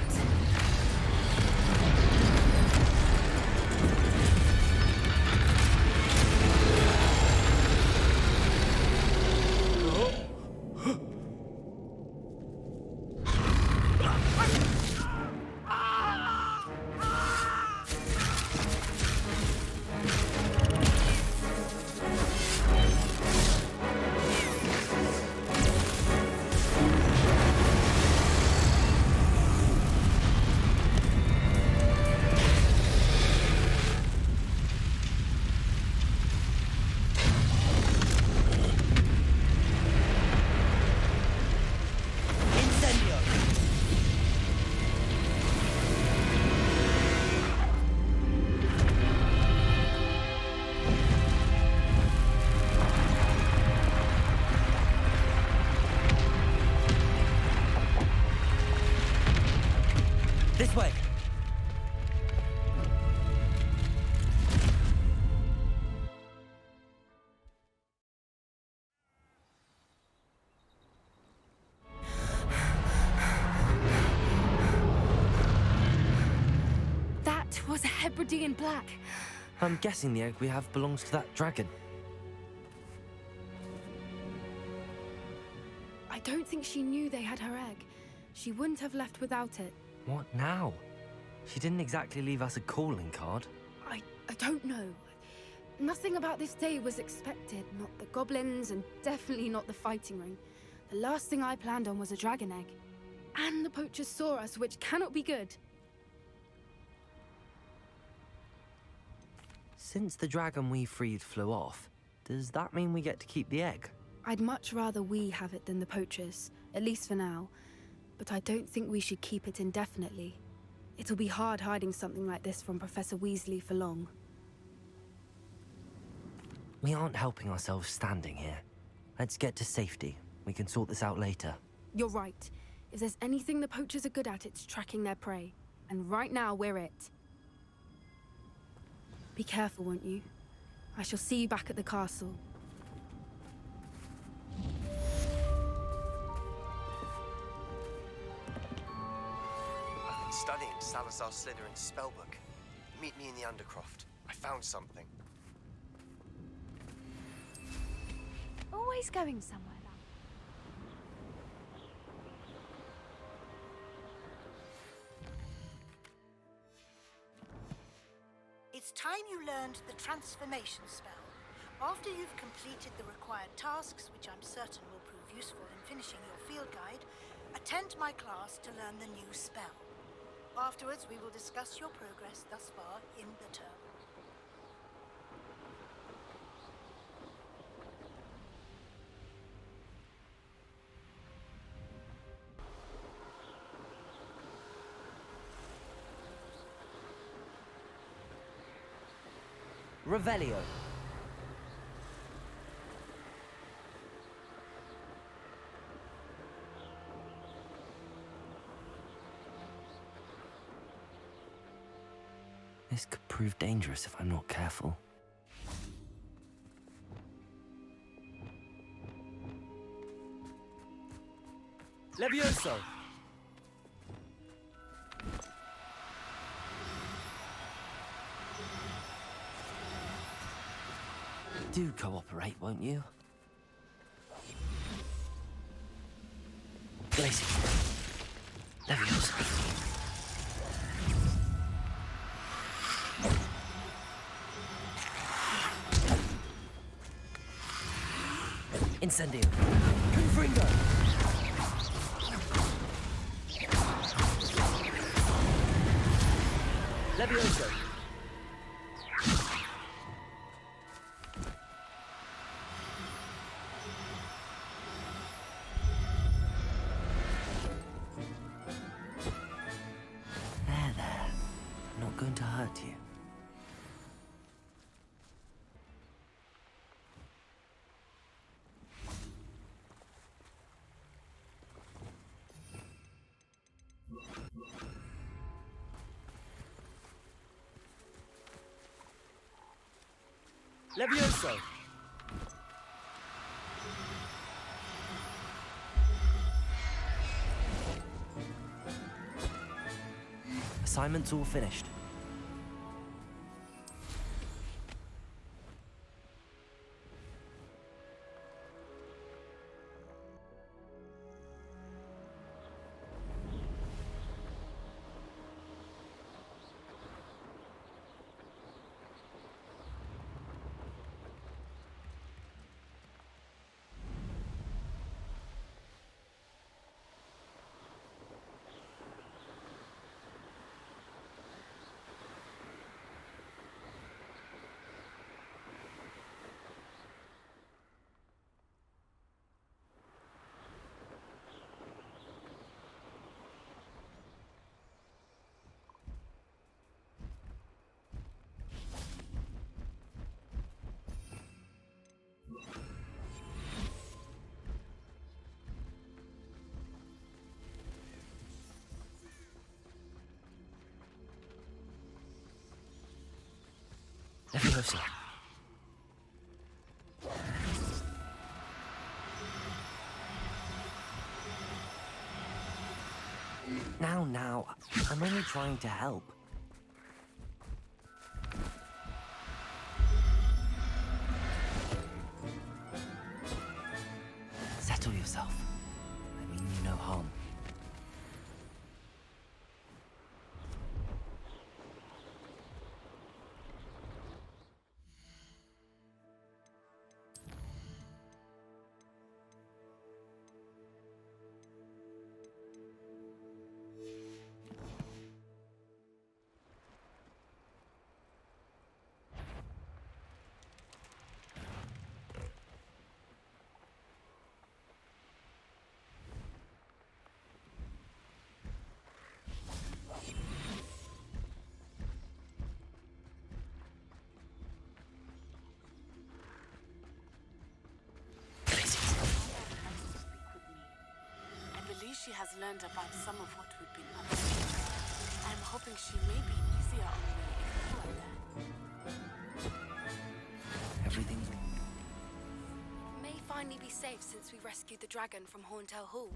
Speaker 1: This way.
Speaker 5: That was a Hebridean black.
Speaker 1: I'm guessing the egg we have belongs to that dragon.
Speaker 5: I don't think she knew they had her egg. She wouldn't have left without it.
Speaker 1: What now? She didn't exactly leave us a calling card.
Speaker 5: I don't know. Nothing about this day was expected. Not the goblins, and definitely not the fighting ring. The last thing I planned on was a dragon egg. And the poachers saw us, which cannot be good.
Speaker 1: Since the dragon we freed flew off, does that mean we get to keep the egg?
Speaker 5: I'd much rather we have it than the poachers, at least for now. But I don't think we should keep it indefinitely. It'll be hard hiding something like this from Professor Weasley for long.
Speaker 1: We aren't helping ourselves standing here. Let's get to safety. We can sort this out later.
Speaker 5: You're right. If there's anything the poachers are good at, it's tracking their prey. And right now, we're it. Be careful, won't you? I shall see you back at the castle.
Speaker 3: I've been studying Salazar Slytherin's spellbook. Meet me in the Undercroft. I found something.
Speaker 14: Always going somewhere, love.
Speaker 19: It's time you learned the transformation spell. After you've completed the required tasks, which I'm certain will prove useful in finishing your field guide, attend my class to learn the new spell. Afterwards, we will discuss your progress thus far in the term.
Speaker 1: Revelio. This could prove dangerous if I'm not careful. Levioso! Do cooperate, won't you? Glacier. Levioso. Incendio. Confringo. Levioso. There. Not going to hurt you. Levioso! Assignment's all finished. Levioso. Now, I'm only trying to help. Settle yourself. I mean you no harm.
Speaker 6: She has learned about some of what we've been up to. I'm hoping she may be easier on me if you are there.
Speaker 1: Everything's...
Speaker 18: May finally be safe since we rescued the dragon from Horntail Hall.